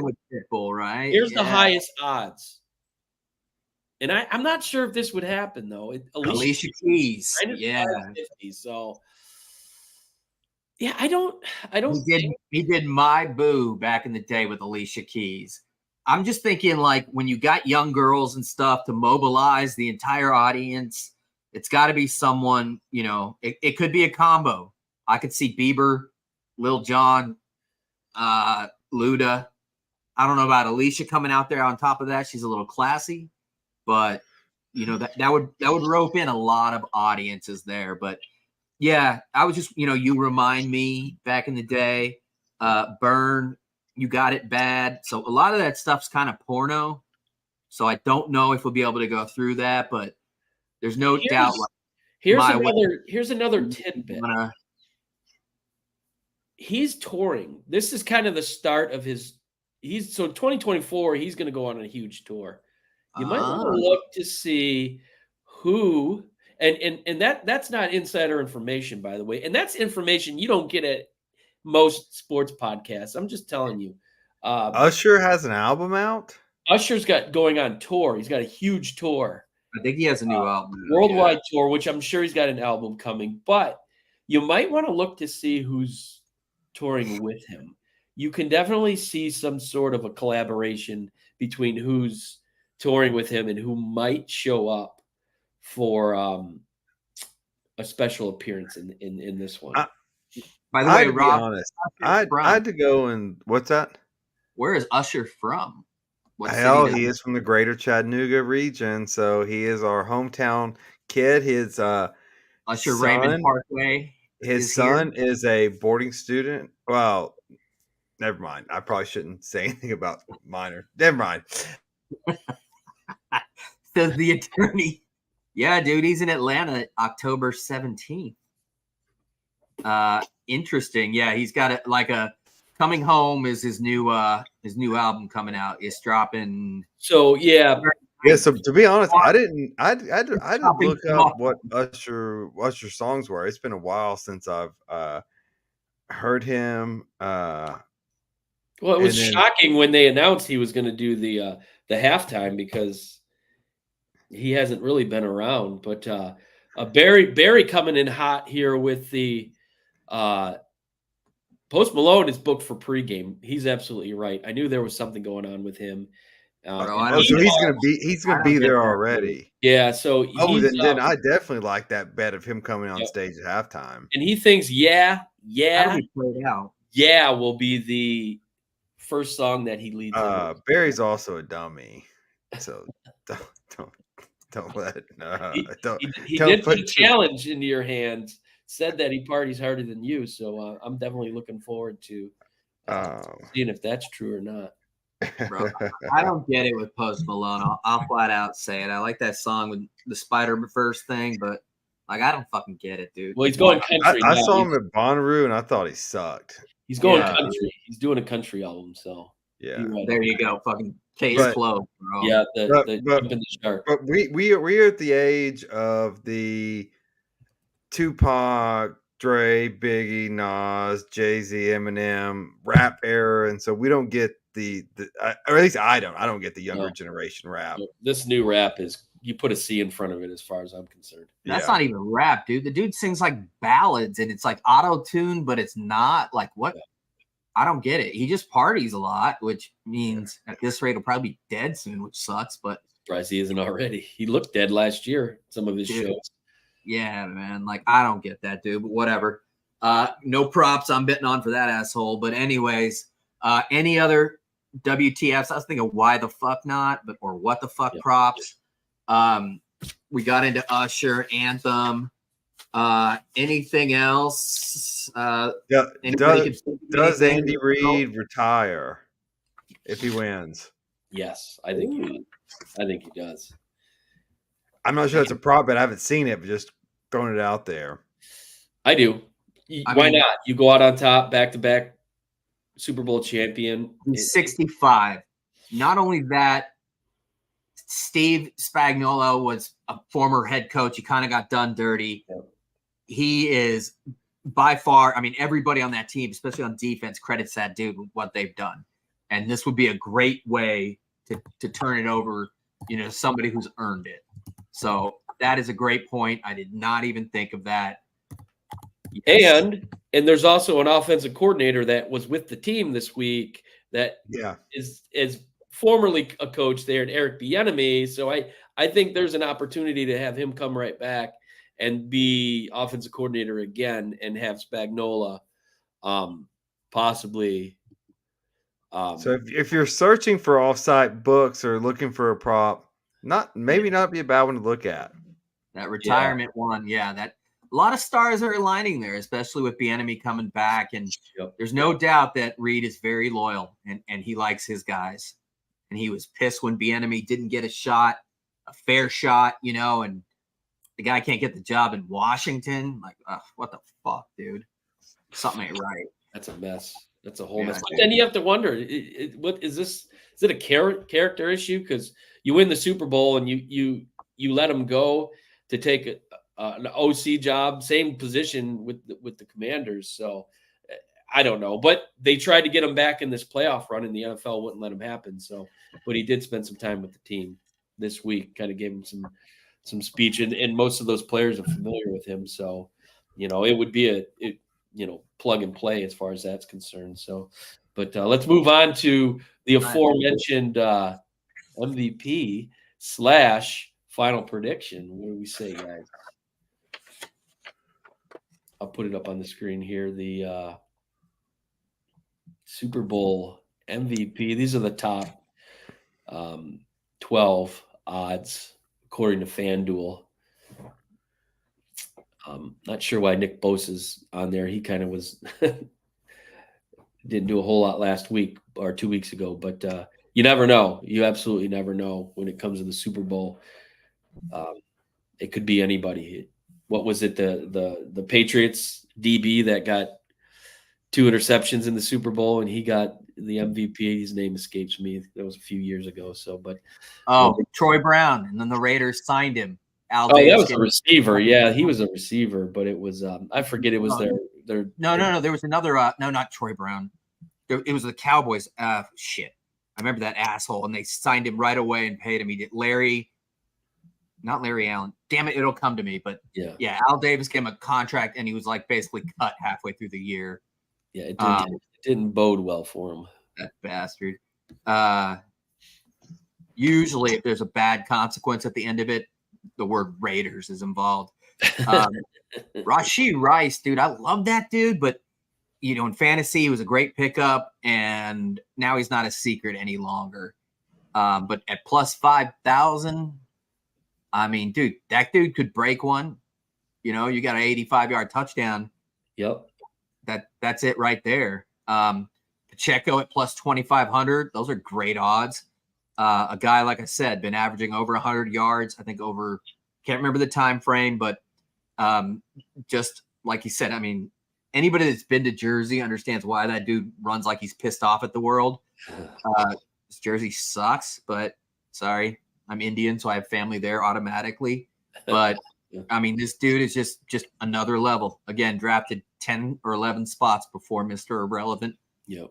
with Pitbull, right? Here's the highest odds. And I'm not sure if this would happen though. Alicia Keys. Yeah. So yeah, I don't he did My Boo back in the day with Alicia Keys. I'm just thinking, like, when you got young girls and stuff to mobilize the entire audience, it's got to be someone, it could be a combo. I could see Bieber, Lil Jon, Luda. I don't know about Alicia coming out there on top of that. She's a little classy, but that would rope in a lot of audiences there. But yeah, I was just, you remind me back in the day, Burn, You Got It Bad. So a lot of that stuff's kind of porno. So I don't know if we'll be able to go through that, but there's no doubt. Here's another tidbit. He's touring. This is kind of the start of his. 2024. He's going to go on a huge tour. You might want to look to see who, and that's not insider information, by the way, and that's information you don't get at most sports podcasts. I'm just telling you. Usher has an album out. Usher's going on tour. He's got a huge tour. I think he has a new album, worldwide tour, which I'm sure he's got an album coming. But you might want to look to see who's touring with him. You can definitely see some sort of a collaboration between who's touring with him and who might show up for a special appearance in this one. By the way, Rob, honest, I had to go and what's that? Where is Usher from? He is from the greater Chattanooga region, so he is our hometown kid. His Usher Raymond Parkway. His son is a boarding student. Well, never mind. I probably shouldn't say anything about minor. Never mind. Says the attorney. Yeah, dude, he's in Atlanta October 17th. Interesting. Yeah, he's got a Coming Home is his new album coming out. It's dropping. So yeah. Yeah, so to be honest, I didn't look up what Usher songs were. It's been a while since I've heard him. Well, it was shocking when they announced he was going to do the halftime because he hasn't really been around. But Barry coming in hot here with the Post Malone is booked for pregame. He's absolutely right. I knew there was something going on with him. So he's gonna be there already. Yeah. So then I definitely like that bet of him coming on stage at halftime. And he thinks, yeah, will be the first song that he leads. Barry's also a dummy, so don't let he did put a challenge into your hands. Said that he parties harder than you, so I'm definitely looking forward to seeing if that's true or not. Bro, I don't get it with Post Malone. I'll flat out say it. I like that song with the Spider-Verse thing, but I don't fucking get it, dude. Well, he's going country. I saw him at Bonnaroo, and I thought he sucked. He's going country. He's doing a country album, so yeah. There you go, fucking case closed, bro. Yeah, but we are at the age of the Tupac, Dre, Biggie, Nas, Jay-Z, Eminem rap era, and so we don't get the or at least I don't get the younger generation rap. This new rap is you put a C in front of it as far as I'm concerned. That's not even rap, dude. The dude sings like ballads and it's like auto-tuned, but it's not like what? Yeah. I don't get it. He just parties a lot, which means at this rate he'll probably be dead soon, which sucks. But surprised he isn't already. He looked dead last year. Some of his shows. Yeah, man. Like I don't get that, dude. But whatever. No props. I'm betting on for that asshole. But anyways, any other WTFs? I was thinking why the fuck not, or what the fuck props. We got into Usher, Anthem. Anything else? Does Andy Reid retire if he wins? Yes, I think he does. I'm not sure that's a prop, but I haven't seen it, but just throwing it out there. I do. Why not? You go out on top, back-to-back Super Bowl champion. 65. Not only that, Steve Spagnuolo was a former head coach. He kind of got done dirty. Yeah. He is by far, everybody on that team, especially on defense, credits that dude with what they've done. And this would be a great way to turn it over, somebody who's earned it. So that is a great point. I did not even think of that. Yes. And there's also an offensive coordinator that was with the team this week that is formerly a coach there, and Eric Bieniemy. So I think there's an opportunity to have him come right back and be offensive coordinator again and have Spagnuolo possibly. So if you're searching for offsite books or looking for a prop, not be a bad one to look at. That retirement one, that a lot of stars are aligning there, especially with Bieniemy coming back. And there's no doubt that Reid is very loyal and he likes his guys. And he was pissed when Bieniemy didn't get a fair shot, and the guy can't get the job in Washington. Like, what the fuck, dude? Something ain't right. That's a mess. That's a whole mess. But then you have to wonder, what is this? Is it a character issue? Because you win the Super Bowl and you let him go to take an OC job, same position with the Commanders. So I don't know, but they tried to get him back in this playoff run, and the NFL wouldn't let him happen. So, but he did spend some time with the team this week, kind of gave him some speech, and most of those players are familiar with him. So, it would be plug and play as far as that's concerned. So, but let's move on to the aforementioned MVP / final prediction. What do we say, guys? I'll put it up on the screen here. The Super Bowl MVP. These are the top 12 odds according to FanDuel. Not sure why Nick Bosa's on there. He kind of was didn't do a whole lot last week or 2 weeks ago, but you never know. You absolutely never know when it comes to the Super Bowl. It could be anybody. What was it? The Patriots DB that got 2 interceptions in the Super Bowl, and he got the MVP. His name escapes me. That was a few years ago. So, but Troy Brown, and then the Raiders signed him. That was a receiver. Yeah, he was a receiver, but it was I forget. It was their. No. There was another. No, not Troy Brown. It was the Cowboys. Shit, I remember that asshole, and they signed him right away and paid him. He did not Larry Allen. Damn it, it'll come to me. But yeah, Al Davis gave him a contract, and he was like basically cut halfway through the year. Yeah, it didn't bode well for him. That bastard. Usually, if there's a bad consequence at the end of it, the word Raiders is involved. Rashee Rice, dude, I love that dude, but in fantasy, he was a great pickup, and now he's not a secret any longer. But at plus 5,000, dude, that dude could break one. You got an 85-yard touchdown. Yep. That's it right there. Pacheco at plus 2,500. Those are great odds. A guy, like I said, been averaging over 100 yards. I think can't remember the time frame, but just like he said, anybody that's been to Jersey understands why that dude runs like he's pissed off at the world. This Jersey sucks, but sorry, I'm Indian, so I have family there automatically. But this dude is just another level. Again, drafted 10 or 11 spots before Mr. Irrelevant. Yeah,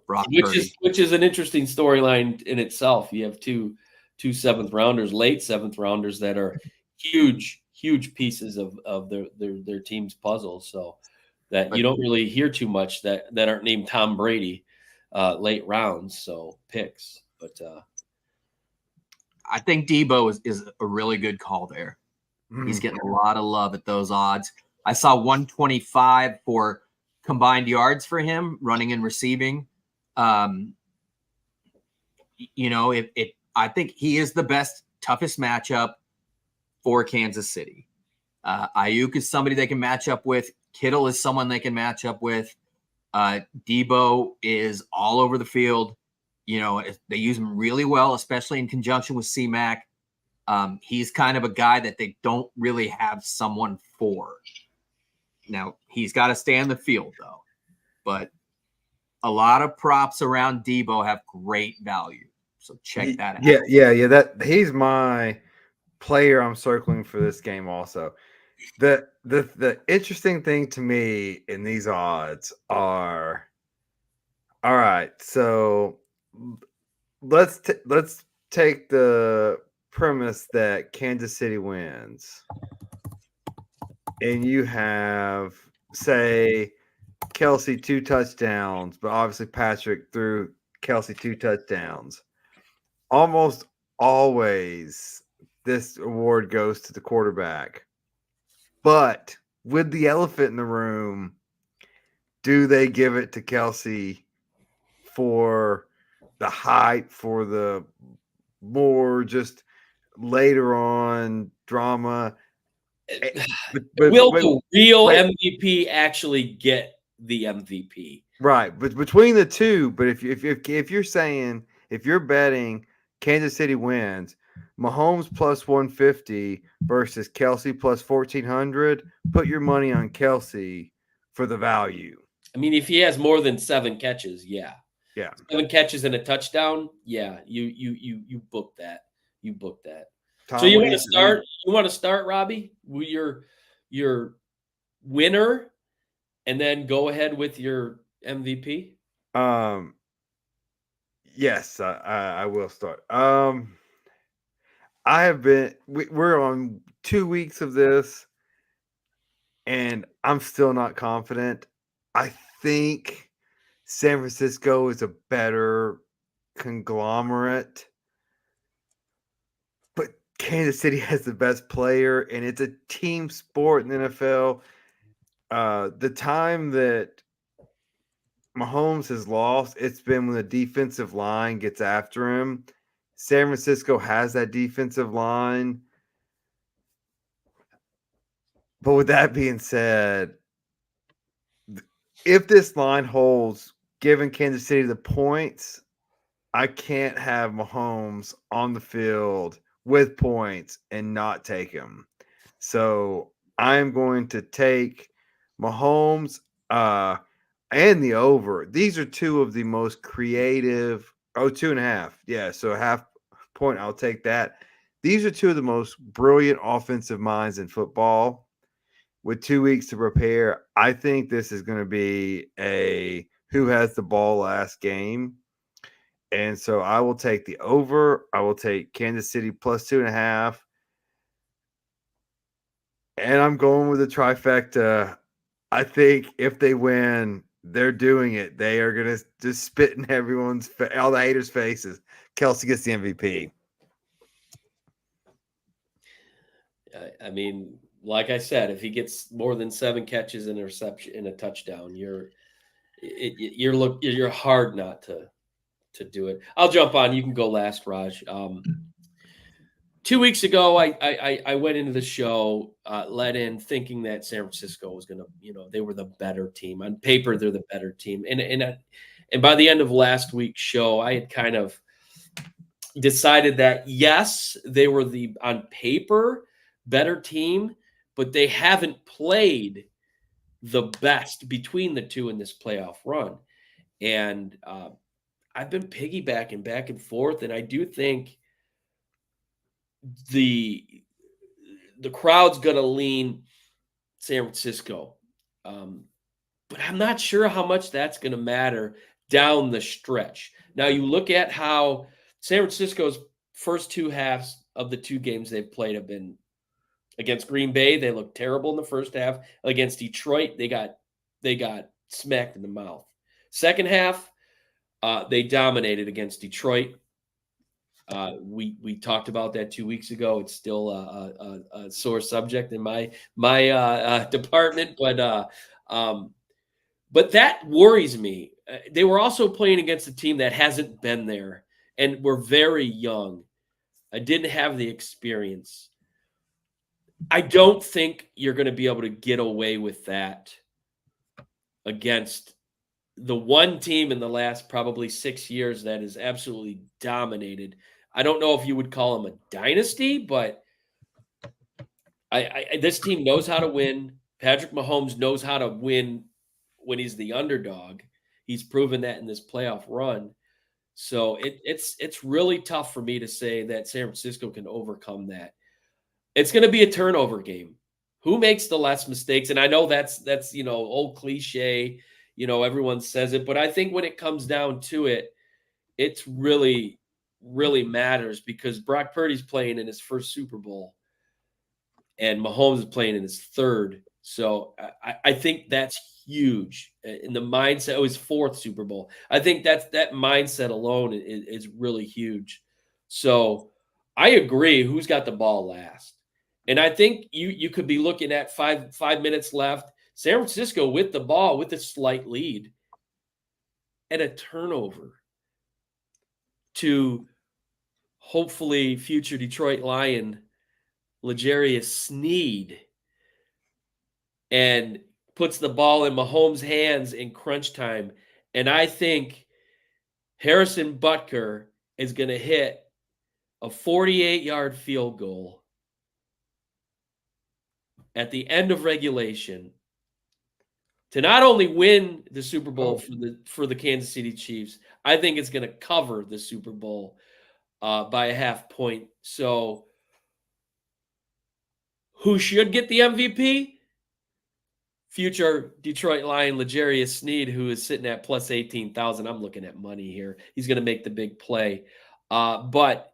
which is an interesting storyline in itself. You have two 2 7th rounders, late 7th rounders that are huge pieces of their team's puzzle. So that you don't really hear too much that aren't named Tom Brady late rounds. So picks, but I think Debo is a really good call there. He's getting a lot of love at those odds. I saw 125 for combined yards for him, running and receiving. You know, I think he is the best, toughest matchup for Kansas City. Ayuk is somebody they can match up with. Kittle is someone they can match up with. Debo is all over the field. You know, they use him really well, especially in conjunction with C-Mac. He's kind of a guy that they don't really have someone for. Now, he's got to stay on the field, though. But a lot of props around Debo have great value. So check that out. Yeah. That he's my player I'm circling for this game also. The interesting thing to me in these odds are, all right, so let's take the premise that Kansas City wins, and you have, say, Kelsey 2 touchdowns, but obviously Patrick threw Kelsey 2 touchdowns. Almost always this award goes to the quarterback. But with the elephant in the room, do they give it to Kelsey for the hype, for the more just later on drama? Will the real MVP actually get the MVP? Right, but between the two, but if you're saying, if you're betting Kansas City wins, Mahomes plus 150 versus Kelsey plus 1400, put your money on Kelsey for the value. I mean, if he has more than 7 catches, yeah. 7 catches and a touchdown, yeah. You book that. You book that. Tom, so you want to start? You want to start, Robbie, with your winner, and then go ahead with your MVP? Yes, I will start. We're on 2 weeks of this, and I'm still not confident. I think San Francisco is a better conglomerate, but Kansas City has the best player, and it's a team sport in the NFL. The time that Mahomes has lost, it's been when the defensive line gets after him. San Francisco has that defensive line. But with that being said, if this line holds, giving Kansas City the points, I can't have Mahomes on the field with points and not take him. So I'm going to take Mahomes and the over. These are two of the most creative. 2.5. Yeah, so a half point, I'll take that. These are two of the most brilliant offensive minds in football. With 2 weeks to prepare, I think this is going to be a who has the ball last game. And so I will take the over. I will take Kansas City plus 2.5. And I'm going with the trifecta. I think if they win, they're doing it. They are going to just spit in all the haters' faces. Kelsey gets the MVP. I mean, like I said, if he gets more than 7 catches and a reception and a touchdown, you're hard not to do it. I'll jump on. You can go last, Raj. 2 weeks ago, I went into the show, let in thinking that San Francisco was going to, they were the better team. On paper, they're the better team. And by the end of last week's show, I had kind of decided that, yes, they were the, on paper, better team, but they haven't played the best between the two in this playoff run. And I've been piggybacking back and forth, and I do think the crowd's going to lean San Francisco. But I'm not sure how much that's going to matter down the stretch. Now, you look at how San Francisco's first two halves of the two games they've played have been against Green Bay. They looked terrible in the first half. Against Detroit, they got smacked in the mouth. Second half, they dominated against Detroit. We talked about that 2 weeks ago. It's still a sore subject in my department, but that worries me. They were also playing against a team that hasn't been there and were very young. I didn't have the experience. I don't think you're going to be able to get away with that against the one team in the last probably 6 years that is absolutely dominated. I don't know if you would call them a dynasty, but this team knows how to win. Patrick Mahomes knows how to win when he's the underdog. He's proven that in this playoff run. So it's really tough for me to say that San Francisco can overcome that. It's going to be a turnover game. Who makes the less mistakes? And I know that's old cliche. Everyone says it, but I think when it comes down to it, it's really, really matters because Brock Purdy's playing in his first Super Bowl and Mahomes is playing in his third. So I think that's huge in the mindset. His fourth Super Bowl. I think that mindset alone is really huge. So I agree. Who's got the ball last? And I think you could be looking at five minutes left. San Francisco with the ball, with a slight lead, and a turnover to hopefully future Detroit Lion L'Jarius Sneed, and puts the ball in Mahomes' hands in crunch time. And I think Harrison Butker is going to hit a 48-yard field goal at the end of regulation to not only win the Super Bowl for the Kansas City Chiefs. I think it's going to cover the Super Bowl by a half point. So who should get the MVP? Future Detroit Lion L'Jarius Sneed, who is sitting at plus 18,000. I'm looking at money here. He's going to make the big play. But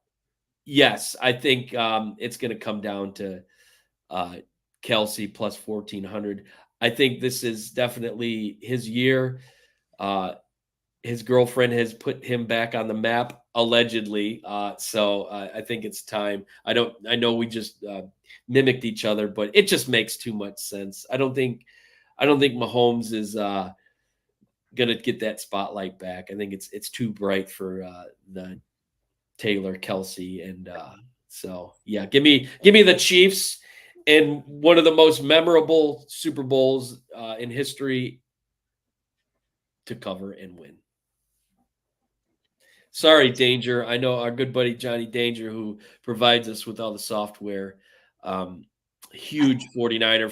yes, I think it's going to come down to Kelsey plus 1,400. I think this is definitely his year. His girlfriend has put him back on the map, allegedly. So I think it's time. I know we just mimicked each other, but it just makes too much sense. I don't think Mahomes is gonna get that spotlight back. I think it's too bright for the Taylor, Kelsey, and so yeah. Give me the Chiefs in one of the most memorable Super Bowls in history to cover and win. Sorry, Danger. I know our good buddy Johnny Danger, who provides us with all the software. Huge 49er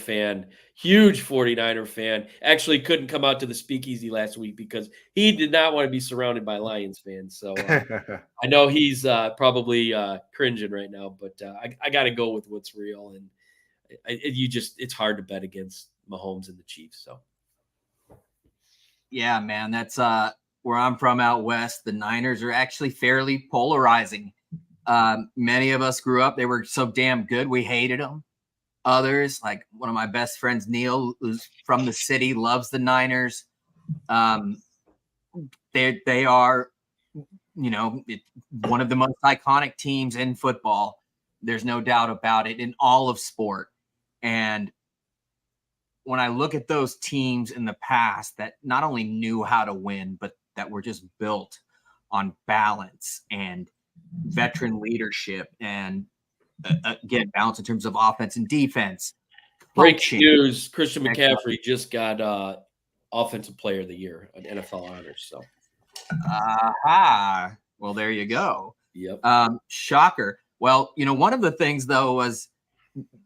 fan. Actually couldn't come out to the speakeasy last week because he did not want to be surrounded by Lions fans. So I know he's probably cringing right now, but I got to go with what's real. And it's hard to bet against Mahomes and the Chiefs. So. Yeah, man, that's where I'm from out west. The Niners are actually fairly polarizing. Many of us grew up, they were so damn good, we hated them. Others, like one of my best friends, Neil, who's from the city, loves the Niners. They are, one of the most iconic teams in football. There's no doubt about it, in all of sport. And when I look at those teams in the past that not only knew how to win, but that were just built on balance and veteran leadership and again, balance in terms of offense and defense. Breaking news: Christian McCaffrey just got Offensive Player of the Year at NFL honors. So, well, there you go. Yep. Shocker. Well, one of the things though was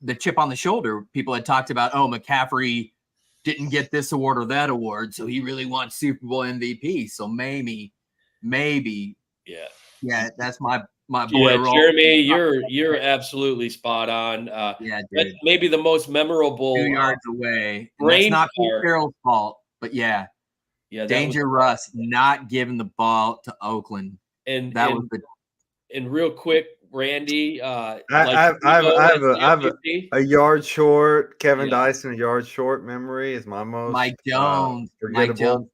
the chip on the shoulder. People had talked about, McCaffrey didn't get this award or that award, so he really wants Super Bowl MVP. So maybe, yeah, that's my boy. Yeah, Jeremy, you're absolutely spot on. That's maybe the most memorable 2 yards away. That's not Pete Carroll's fault, but yeah, Danger Russ not giving the ball to Oakland, and was the And real quick, Randy, I have a yard short. Kevin Dyson, a yard short memory is my most Mike Jones, forgettable.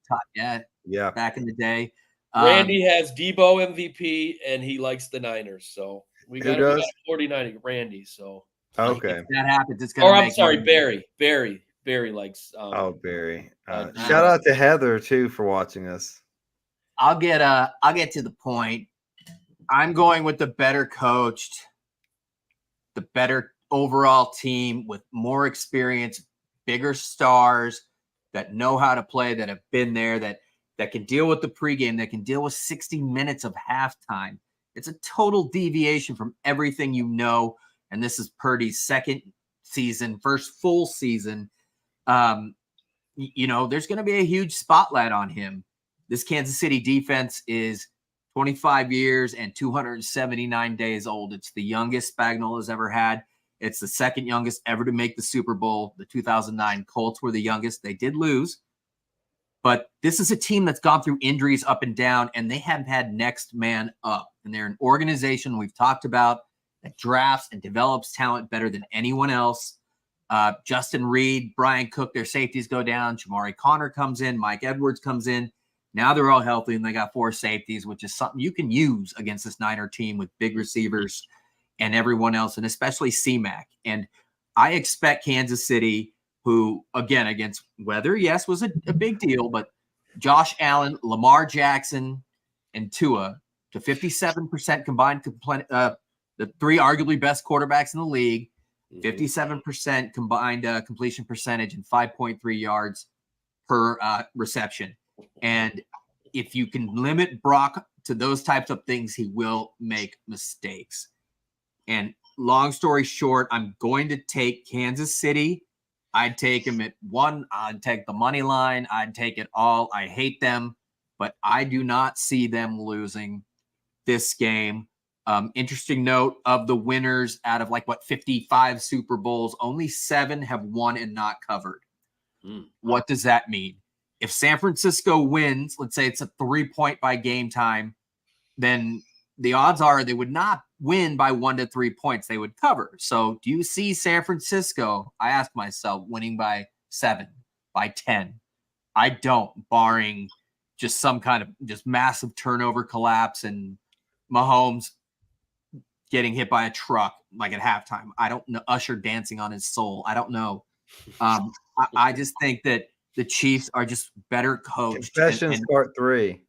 Yeah, back in the day. Randy has Debo MVP, and he likes the Niners. So we got a 49 Randy. So okay, if that happens, it's gonna. Or I'm sorry, Barry. Barry likes. Barry. Shout out to Heather too for watching us. I'll get to the point. I'm going with the better coached, the better overall team with more experience, bigger stars that know how to play, that have been there, that can deal with the pregame, that can deal with 60 minutes of halftime. It's a total deviation from everything you know. And this is Purdy's second season, first full season. There's going to be a huge spotlight on him. This Kansas City defense is 25 years and 279 days old. It's the youngest Spagnuolo's ever had. It's the second youngest ever to make the Super Bowl. The 2009 Colts were the youngest. They did lose. But this is a team that's gone through injuries up and down, and they have had next man up. And they're an organization we've talked about that drafts and develops talent better than anyone else. Justin Reed, Brian Cook, their safeties go down. Jamari Connor comes in. Mike Edwards comes in. Now they're all healthy, and they got 4 safeties, which is something you can use against this Niner team with big receivers and everyone else, and especially C-Mac. And I expect Kansas City, who, again, against weather, yes, was a big deal, but Josh Allen, Lamar Jackson, and Tua to 57% combined, the 3 arguably best quarterbacks in the league, 57% combined completion percentage and 5.3 yards per reception. And if you can limit Brock to those types of things, he will make mistakes. And long story short, I'm going to take Kansas City. I'd take him at 1. I'd take the money line. I'd take it all. I hate them, but I do not see them losing this game. Interesting note, of the winners out of 55 Super Bowls, only 7 have won and not covered. What does that mean? If San Francisco wins, let's say it's a 3-point by game time, then the odds are they would not win by 1 to 3 points. They would cover. So do you see San Francisco, I ask myself, winning by 7, by 10? I don't, barring just some kind of just massive turnover collapse and Mahomes getting hit by a truck at halftime. I don't know. Usher dancing on his soul. I don't know. I just think that the Chiefs are just better coached. Confessions part 3.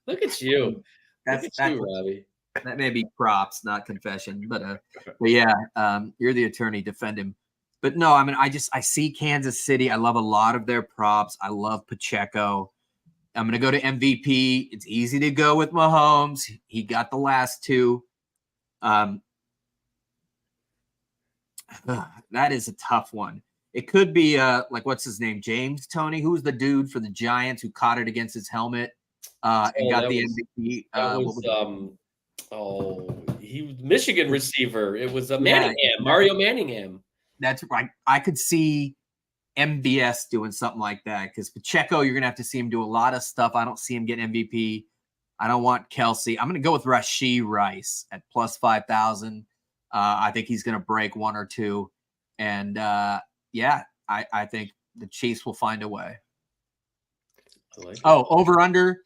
Look at you. That's Robbie. That may be props, not confession. But yeah, you're the attorney. Defend him. But no, I mean, I see Kansas City. I love a lot of their props. I love Pacheco. I'm going to go to MVP. It's easy to go with Mahomes. He got the last 2. That is a tough one. It could be what's his name? James Toney. Who's the dude for the Giants who caught it against his helmet and got the MVP? He was Michigan receiver. It was Manningham, Mario Manningham. That's right. I could see MVS doing something like that because Pacheco, you're going to have to see him do a lot of stuff. I don't see him getting MVP. I don't want Kelsey. I'm going to go with Rashee Rice at plus 5,000. I think he's going to break 1 or 2. And I think the Chiefs will find a way. Over under.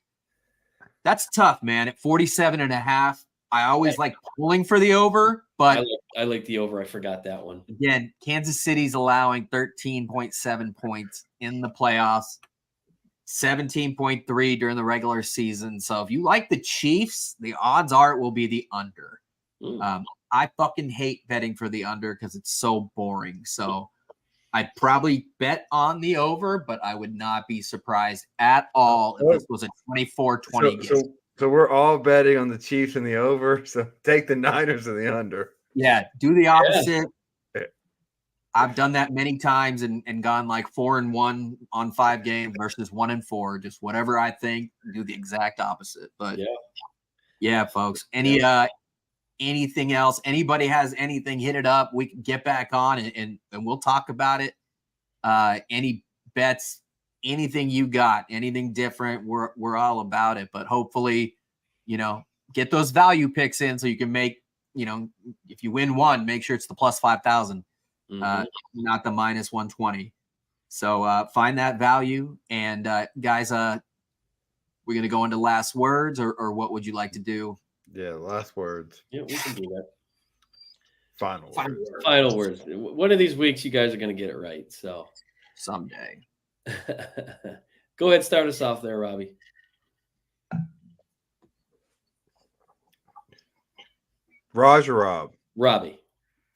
That's tough, man. At 47.5. I always like pulling for the over, but I like the over. I forgot that one. Again, Kansas City's allowing 13.7 points in the playoffs, 17.3 during the regular season. So if you like the Chiefs, the odds are it will be the under. I fucking hate betting for the under because it's so boring. So I'd probably bet on the over, but I would not be surprised at all if this was a 24-20 game. So we're all betting on the Chiefs and the over. So take the Niners and the under. Yeah, do the opposite. Yeah. I've done that many times and gone 4-1 on 5 games versus 1-4. Just whatever I think, do the exact opposite. But yeah, folks. Anything else? Anybody has anything? Hit it up. We can get back on and we'll talk about it. Any bets? Anything you got? Anything different? We're all about it. But hopefully get those value picks in so you can make, if you win one, make sure it's the plus 5,000, not the minus 120. So find that value. And guys, we're going to go into last words, or what would you like to do? Yeah, last words. Yeah, we can do that. Final words. One of these weeks, you guys are going to get it right. So someday. Go ahead, start us off there, Robbie. Raj or Rob? Robbie.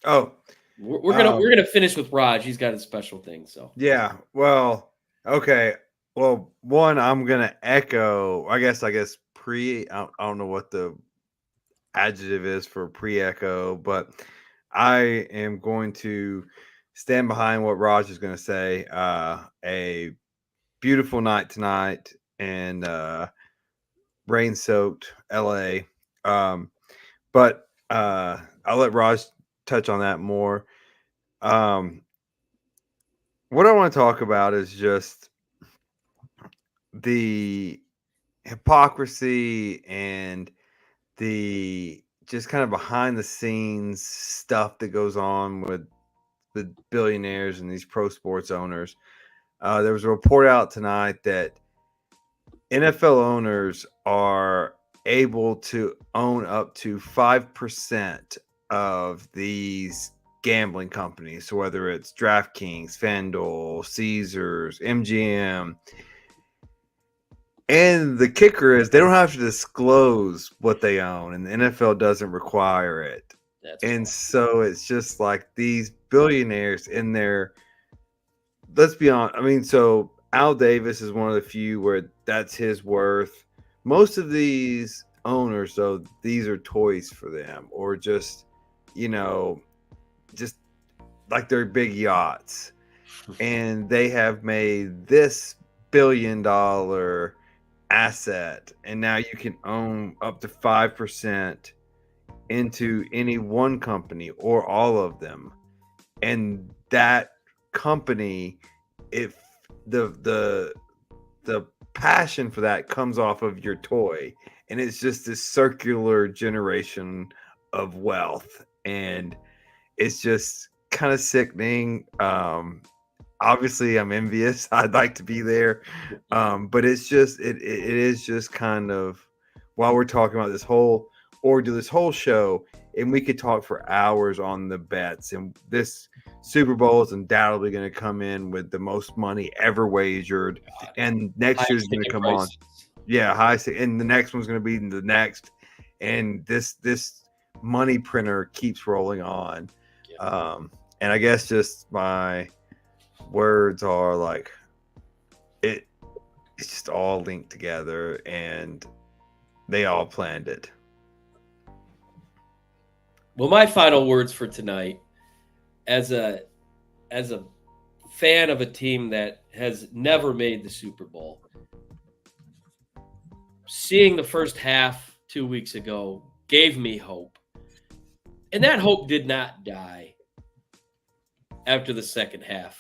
Oh, we're gonna finish with Raj. He's got a special thing. So yeah. Well, okay. Well, one, I'm gonna echo. I guess pre. I don't know what the adjective is for pre-echo, but I am going to stand behind what Raj is going to say. A beautiful night tonight and rain-soaked LA. But I'll let Raj touch on that more. What I want to talk about is just the hypocrisy and the just kind of behind the scenes stuff that goes on with the billionaires and these pro sports owners. There was a report out tonight that NFL owners are able to own up to 5% of these gambling companies. So whether it's DraftKings, FanDuel, Caesars, MGM. And the kicker is they don't have to disclose what they own, and the NFL doesn't require it. So it's just like these billionaires in there. Let's be honest. I mean, so Al Davis is one of the few where that's his worth. Most of these owners, though, these are toys for them, or just, just like they're big yachts. And they have made this $1 billion asset, and now you can own up to 5% into any one company or all of them, and that company, if the passion for that comes off of your toy, and it's just this circular generation of wealth, and it's just kind of sickening. Obviously, I'm envious. I'd like to be there. But it's just, it is just kind of, while we're talking about this whole show, and we could talk for hours on the bets. And this Super Bowl is undoubtedly going to come in with the most money ever wagered. And next year's going to come on. Yeah, and the next one's going to be the next. And this money printer keeps rolling on. And I guess just my words are like it's just all linked together, and they all planned it. Well, my final words for tonight, as a fan of a team that has never made the Super Bowl, seeing the first half 2 weeks ago gave me hope, and that hope did not die after the second half.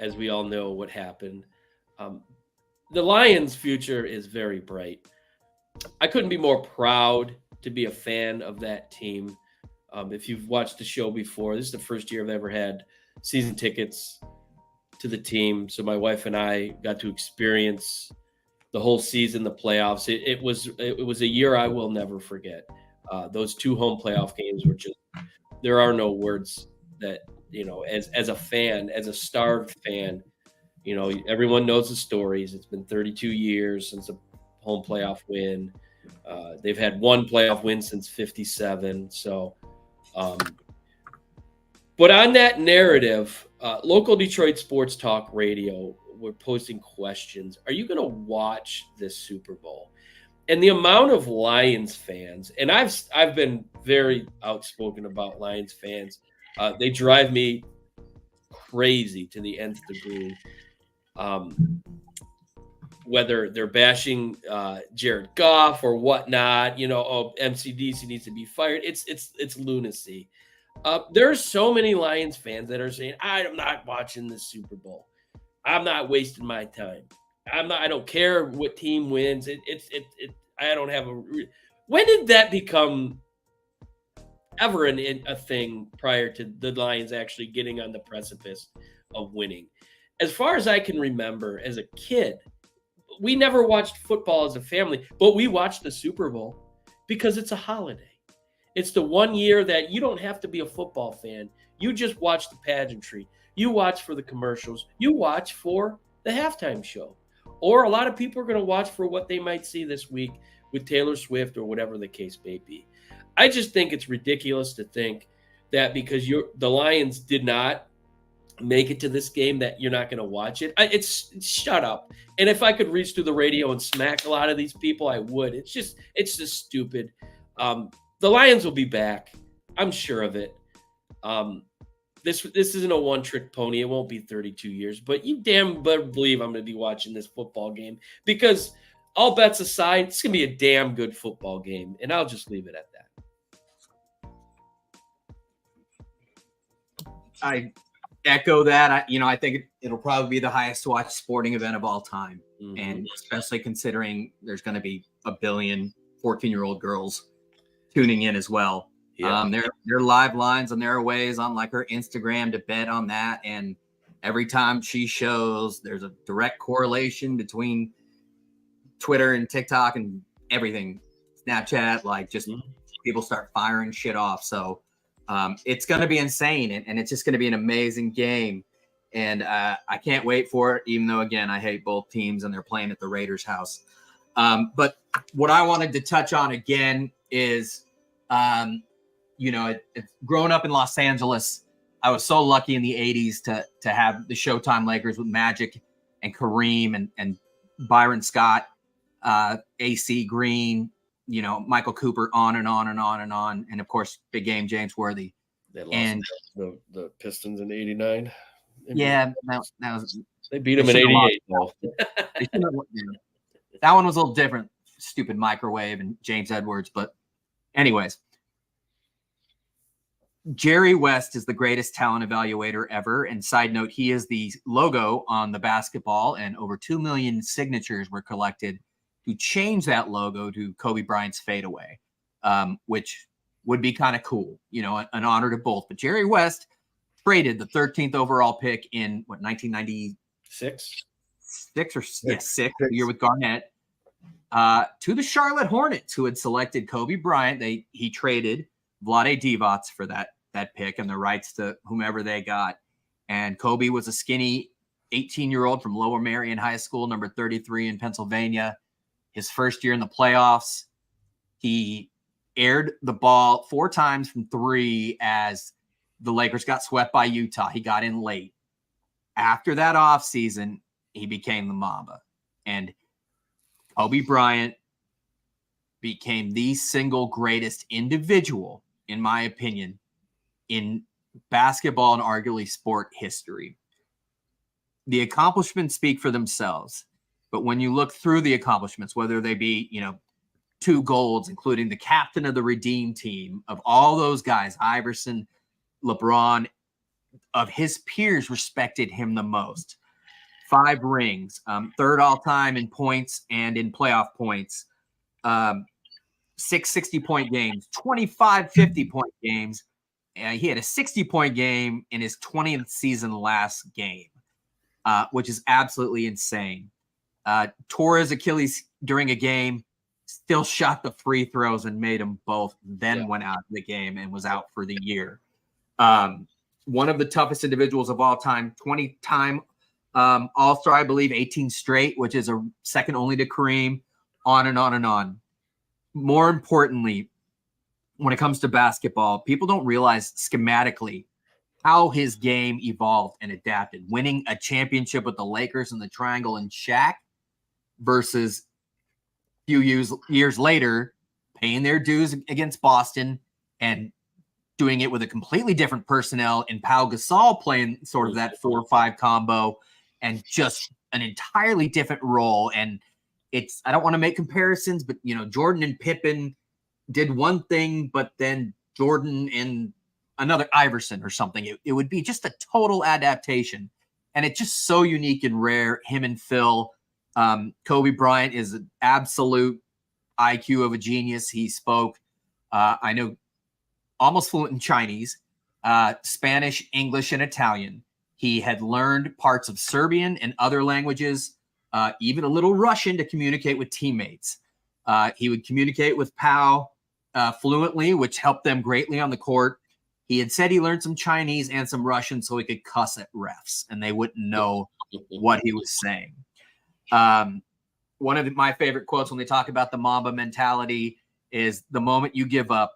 As we all know what happened. The Lions' future is very bright. I couldn't be more proud to be a fan of that team. If you've watched the show before, this is the first year I've ever had season tickets to the team. So my wife and I got to experience the whole season, the playoffs. It was a year I will never forget. Those 2 home playoff games were just, there are no words that, as a fan, as a starved fan, everyone knows the stories. It's been 32 years since a home playoff win. They've had 1 playoff win since 57. So, but on that narrative, local Detroit sports talk radio, we're posting questions. Are you going to watch this Super Bowl? And the amount of Lions fans, and I've been very outspoken about Lions fans. They drive me crazy to the nth degree. Whether they're bashing Jared Goff or whatnot, MCDC needs to be fired. It's lunacy. There are so many Lions fans that are saying, I'm not watching this Super Bowl. I'm not wasting my time. I don't care what team wins. I don't have when did that become ever a thing prior to the Lions actually getting on the precipice of winning? As far as I can remember, as a kid, we never watched football as a family, but we watched the Super Bowl because it's a holiday. It's the one year that you don't have to be a football fan. You just watch the pageantry. You watch for the commercials. You watch for the halftime show. Or a lot of people are going to watch for what they might see this week with Taylor Swift or whatever the case may be. I just think it's ridiculous to think that because the Lions did not make it to this game that you're not going to watch it. It's shut up. And if I could reach through the radio and smack a lot of these people, I would. It's just stupid. The Lions will be back. I'm sure of it. This isn't a one-trick pony. It won't be 32 years, but you damn better believe I'm going to be watching this football game because all bets aside, it's going to be a damn good football game, and I'll just leave it at that. I echo that. I think it'll probably be the highest watched sporting event of all time. Mm-hmm. And especially considering there's going to be a billion 14-year-old girls tuning in as well. Yeah. There are live lines and there are ways on like her Instagram to bet on that. And every time she shows, there's a direct correlation between Twitter and TikTok and everything, Snapchat, like just people start firing shit off. So it's going to be insane, and it's just going to be an amazing game. And I can't wait for it, even though, again, I hate both teams and they're playing at the Raiders' house. But what I wanted to touch on again is, growing up in Los Angeles, I was so lucky in the 80s to have the Showtime Lakers with Magic and Kareem and Byron Scott, AC Green, Michael Cooper, on and on and on and on. And of course, big game, James Worthy. They lost the Pistons in '89. Yeah, that was. They beat them in '88. That one was a little different. Stupid microwave and James Edwards. But anyways, Jerry West is the greatest talent evaluator ever. And side note, he is the logo on the basketball, and over 2 million signatures were collected to change that logo to Kobe Bryant's fadeaway, which would be kind of cool, an honor to both. But Jerry West traded the 13th overall pick in 1996, six, the year with Garnett, to the Charlotte Hornets, who had selected Kobe Bryant. He traded Vlade Divac for that pick and the rights to whomever they got. And Kobe was a skinny 18-year-old from Lower Merion High School, number 33 in Pennsylvania. His first year in the playoffs, he aired the ball 4 times from 3 as the Lakers got swept by Utah. He got in late. After that offseason, he became the Mamba. And Kobe Bryant became the single greatest individual, in my opinion, in basketball and arguably sport history. The accomplishments speak for themselves. But when you look through the accomplishments, whether they be, 2 golds, including the captain of the Redeem team, of all those guys, Iverson, LeBron, of his peers respected him the most. 5 rings, 3rd all-time in points and in playoff points, 6 60-point games, 25 50-point games. He had a 60-point game in his 20th season last game, which is absolutely insane. Tore his Achilles during a game, still shot the free throws and made them both, then went out of the game and was out for the year. One of the toughest individuals of all time, 20-time All-Star, I believe, 18 straight, which is a second only to Kareem, on and on and on. More importantly, when it comes to basketball, people don't realize schematically how his game evolved and adapted. Winning a championship with the Lakers and the Triangle and Shaq versus a few years later, paying their dues against Boston and doing it with a completely different personnel in Pau Gasol playing sort of that 4-5 combo and just an entirely different role. And I don't want to make comparisons, but, Jordan and Pippen did one thing, but then Jordan and another Iverson or something, it would be just a total adaptation. And it's just so unique and rare. Him and Phil, Kobe Bryant is an absolute IQ of a genius. He spoke, I know, almost fluent in Chinese, Spanish, English, and Italian. He had learned parts of Serbian and other languages, even a little Russian to communicate with teammates. He would communicate with Pau fluently, which helped them greatly on the court. He had said he learned some Chinese and some Russian so he could cuss at refs and they wouldn't know what he was saying. One of my favorite quotes when they talk about the Mamba mentality is, the moment you give up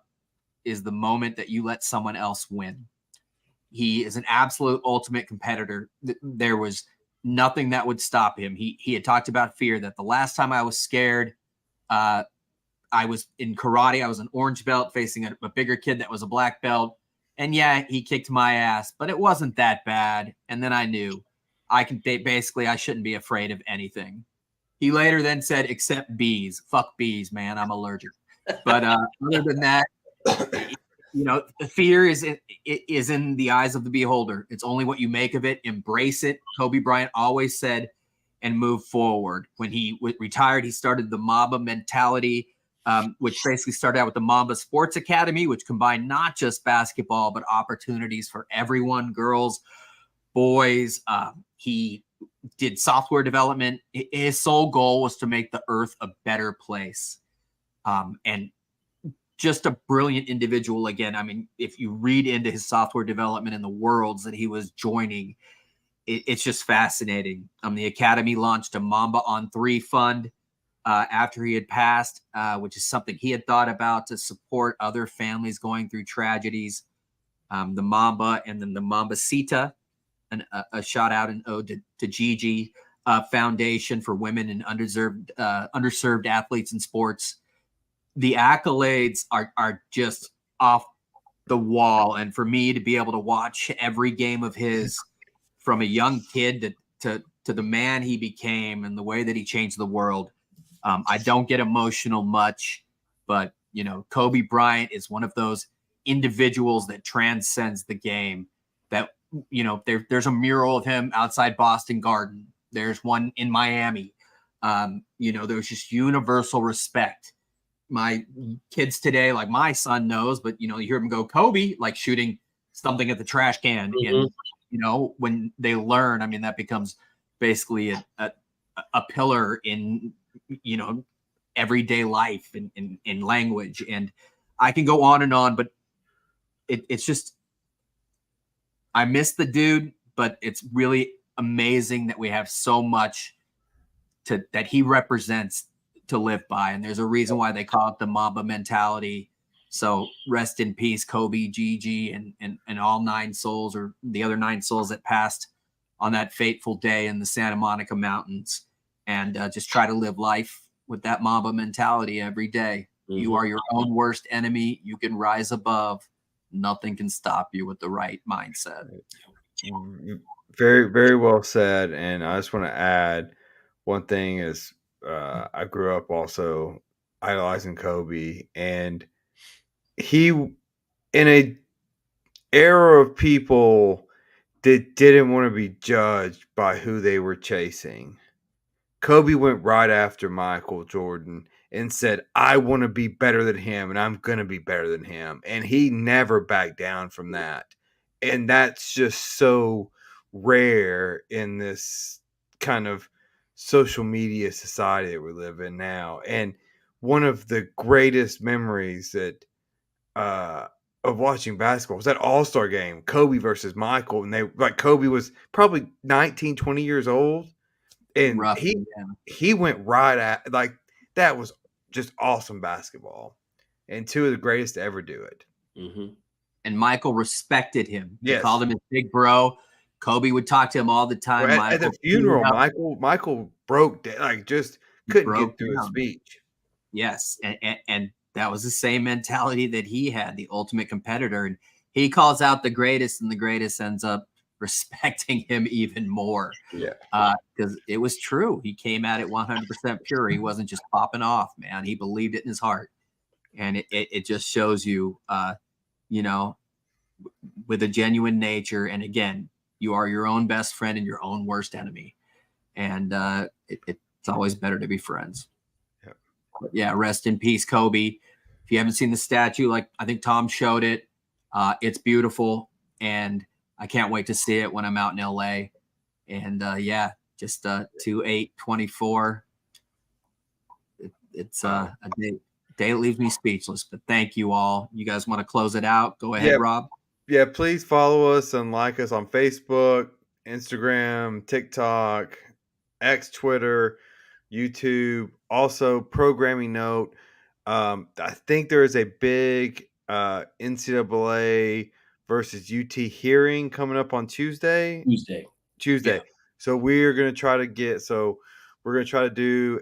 is the moment that you let someone else win. He is an absolute ultimate competitor. There was nothing that would stop him. He had talked about fear, that the last time I was scared, I was in karate. I was an orange belt facing a bigger kid that was a black belt. And yeah, he kicked my ass, but it wasn't that bad. And then I knew I shouldn't be afraid of anything. He later then said, except bees. Fuck bees, man. I'm allergic. But other than that, fear is in the eyes of the beholder. It's only what you make of it. Embrace it. Kobe Bryant always said, and move forward. When he retired, he started the Mamba mentality, which basically started out with the Mamba Sports Academy, which combined not just basketball, but opportunities for everyone, girls, boys. He did software development. His sole goal was to make the earth a better place. And just a brilliant individual. Again, I mean, if you read into his software development and the worlds that he was joining, it's just fascinating. The Academy launched a Mamba on 3 fund after he had passed, which is something he had thought about to support other families going through tragedies. The Mamba and then the Mambacita, a shout out and ode to Gigi Foundation for Women and underserved athletes in sports. The accolades are just off the wall. And for me to be able to watch every game of his, from a young kid to the man he became and the way that he changed the world, I don't get emotional much, but Kobe Bryant is one of those individuals that transcends the game. That there's a mural of him outside Boston Garden. There's one in Miami. There's just universal respect. My kids today, like my son knows, but you hear him go Kobe, like shooting something at the trash can. And when they learn, I mean, that becomes basically a pillar in everyday life in language. And I can go on, but it's just, I miss the dude, but it's really amazing that we have so much that he represents to live by. And there's a reason why they call it the Mamba mentality. So rest in peace, Kobe, Gigi, and all 9 souls, or the other 9 souls that passed on that fateful day in the Santa Monica Mountains. And just try to live life with that Mamba mentality every day. Mm-hmm. You are your own worst enemy. You can rise above. Nothing can stop you with the right mindset. Very, very well said. And I just want to add one thing is I grew up also idolizing Kobe, and he, in a era of people that didn't want to be judged by who they were chasing, Kobe went right after Michael Jordan and said, I want to be better than him, and I'm going to be better than him. And he never backed down from that. And that's just so rare in this kind of social media society that we live in now. And one of the greatest memories that of watching basketball was that All-Star game, Kobe versus Michael. And Kobe was probably 19, 20 years old. And he went right at, that was just awesome basketball. And 2 of the greatest to ever do it. Mm-hmm. And Michael respected him. Yes. He called him his big bro. Kobe would talk to him all the time. At the funeral, Michael broke down, just couldn't get through his speech. Yes. And that was the same mentality that he had, the ultimate competitor. And he calls out the greatest, and the greatest ends up respecting him even more. Yeah. Because it was true. He came at it 100% pure. He wasn't just popping off, man. He believed it in his heart. And it just shows you, with a genuine nature. And again, you are your own best friend and your own worst enemy. And it's always better to be friends. Yeah. But yeah, rest in peace, Kobe. If you haven't seen the statue, like I think Tom showed it, it's beautiful, and I can't wait to see it when I'm out in LA. And yeah, just 2/8/24. It's a day that leaves me speechless. But thank you all. You guys want to close it out? Go ahead, Rob. Yeah, please follow us and like us on Facebook, Instagram, TikTok, X, Twitter, YouTube. Also, programming note. I think there is a big NCAA versus UT hearing coming up on Tuesday. Yeah. So we're gonna try to do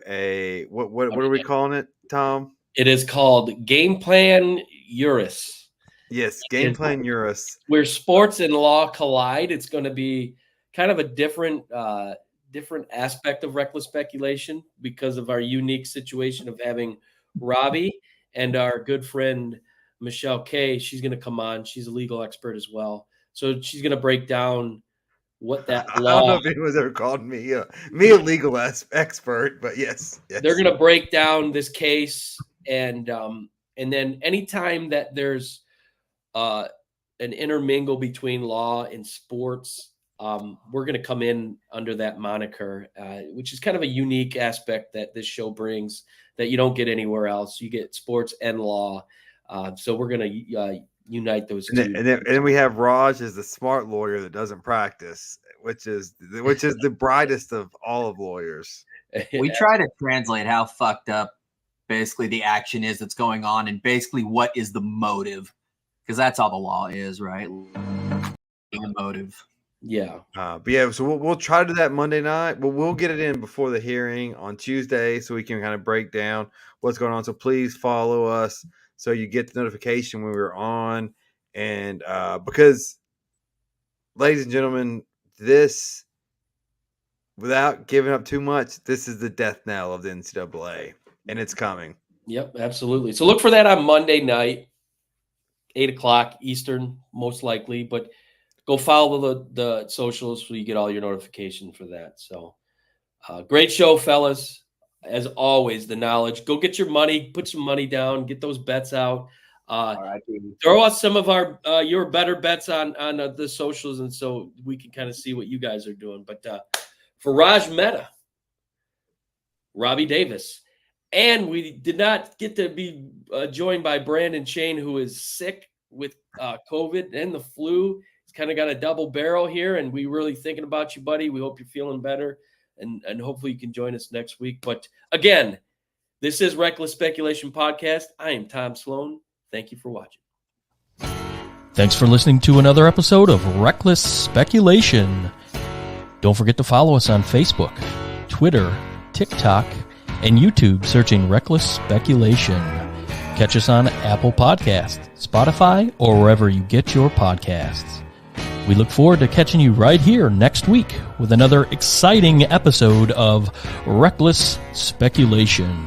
a what are we calling it, Tom? It is called Game Plan Eurus. Yes, Game Plan Eurus. Where sports and law collide. It's going to be kind of a different aspect of reckless speculation because of our unique situation of having Robbie and our good friend Michelle Kay. She's going to come on. She's a legal expert as well. So she's going to break down what that law. I don't know if anyone's ever called me a legal expert, but yes. They're going to break down this case, and then anytime that there's an intermingle between law and sports, we're going to come in under that moniker, which is kind of a unique aspect that this show brings that you don't get anywhere else. You get sports and law. So we're going to unite those two. And then we have Raj as the smart lawyer that doesn't practice, which is the brightest of all of lawyers. We try to translate how fucked up basically the action is that's going on, and basically what is the motive, because that's all the law is, right? The motive. Yeah. But yeah, so we'll try to do that Monday night, but we'll get it in before the hearing on Tuesday so we can kind of break down what's going on. So please follow us so you get the notification when we're on. And because, ladies and gentlemen, this, without giving up too much, this is the death knell of the NCAA, and it's coming. Yep, absolutely. So look for that on Monday night, 8:00 Eastern, most likely. But go follow the socials so you get all your notifications for that. So great show, fellas. As always, the knowledge. Go get your money, put some money down, get those bets out. Throw us some of your better bets on the socials, and so we can kind of see what you guys are doing. But for Raj Mehta, Robbie Davis, and we did not get to be joined by Brandon Chain, who is sick with COVID and the flu. He's kind of got a double barrel here, and we really thinking about you, buddy. We hope you're feeling better, and hopefully you can join us next week. But again, this is Reckless Speculation Podcast. I am Tom Sloan. Thank you for watching. Thanks for listening to another episode of Reckless Speculation. Don't forget to follow us on Facebook, Twitter, TikTok, and YouTube, searching Reckless Speculation. Catch us on Apple Podcasts, Spotify, or wherever you get your podcasts. We look forward to catching you right here next week with another exciting episode of Reckless Speculation.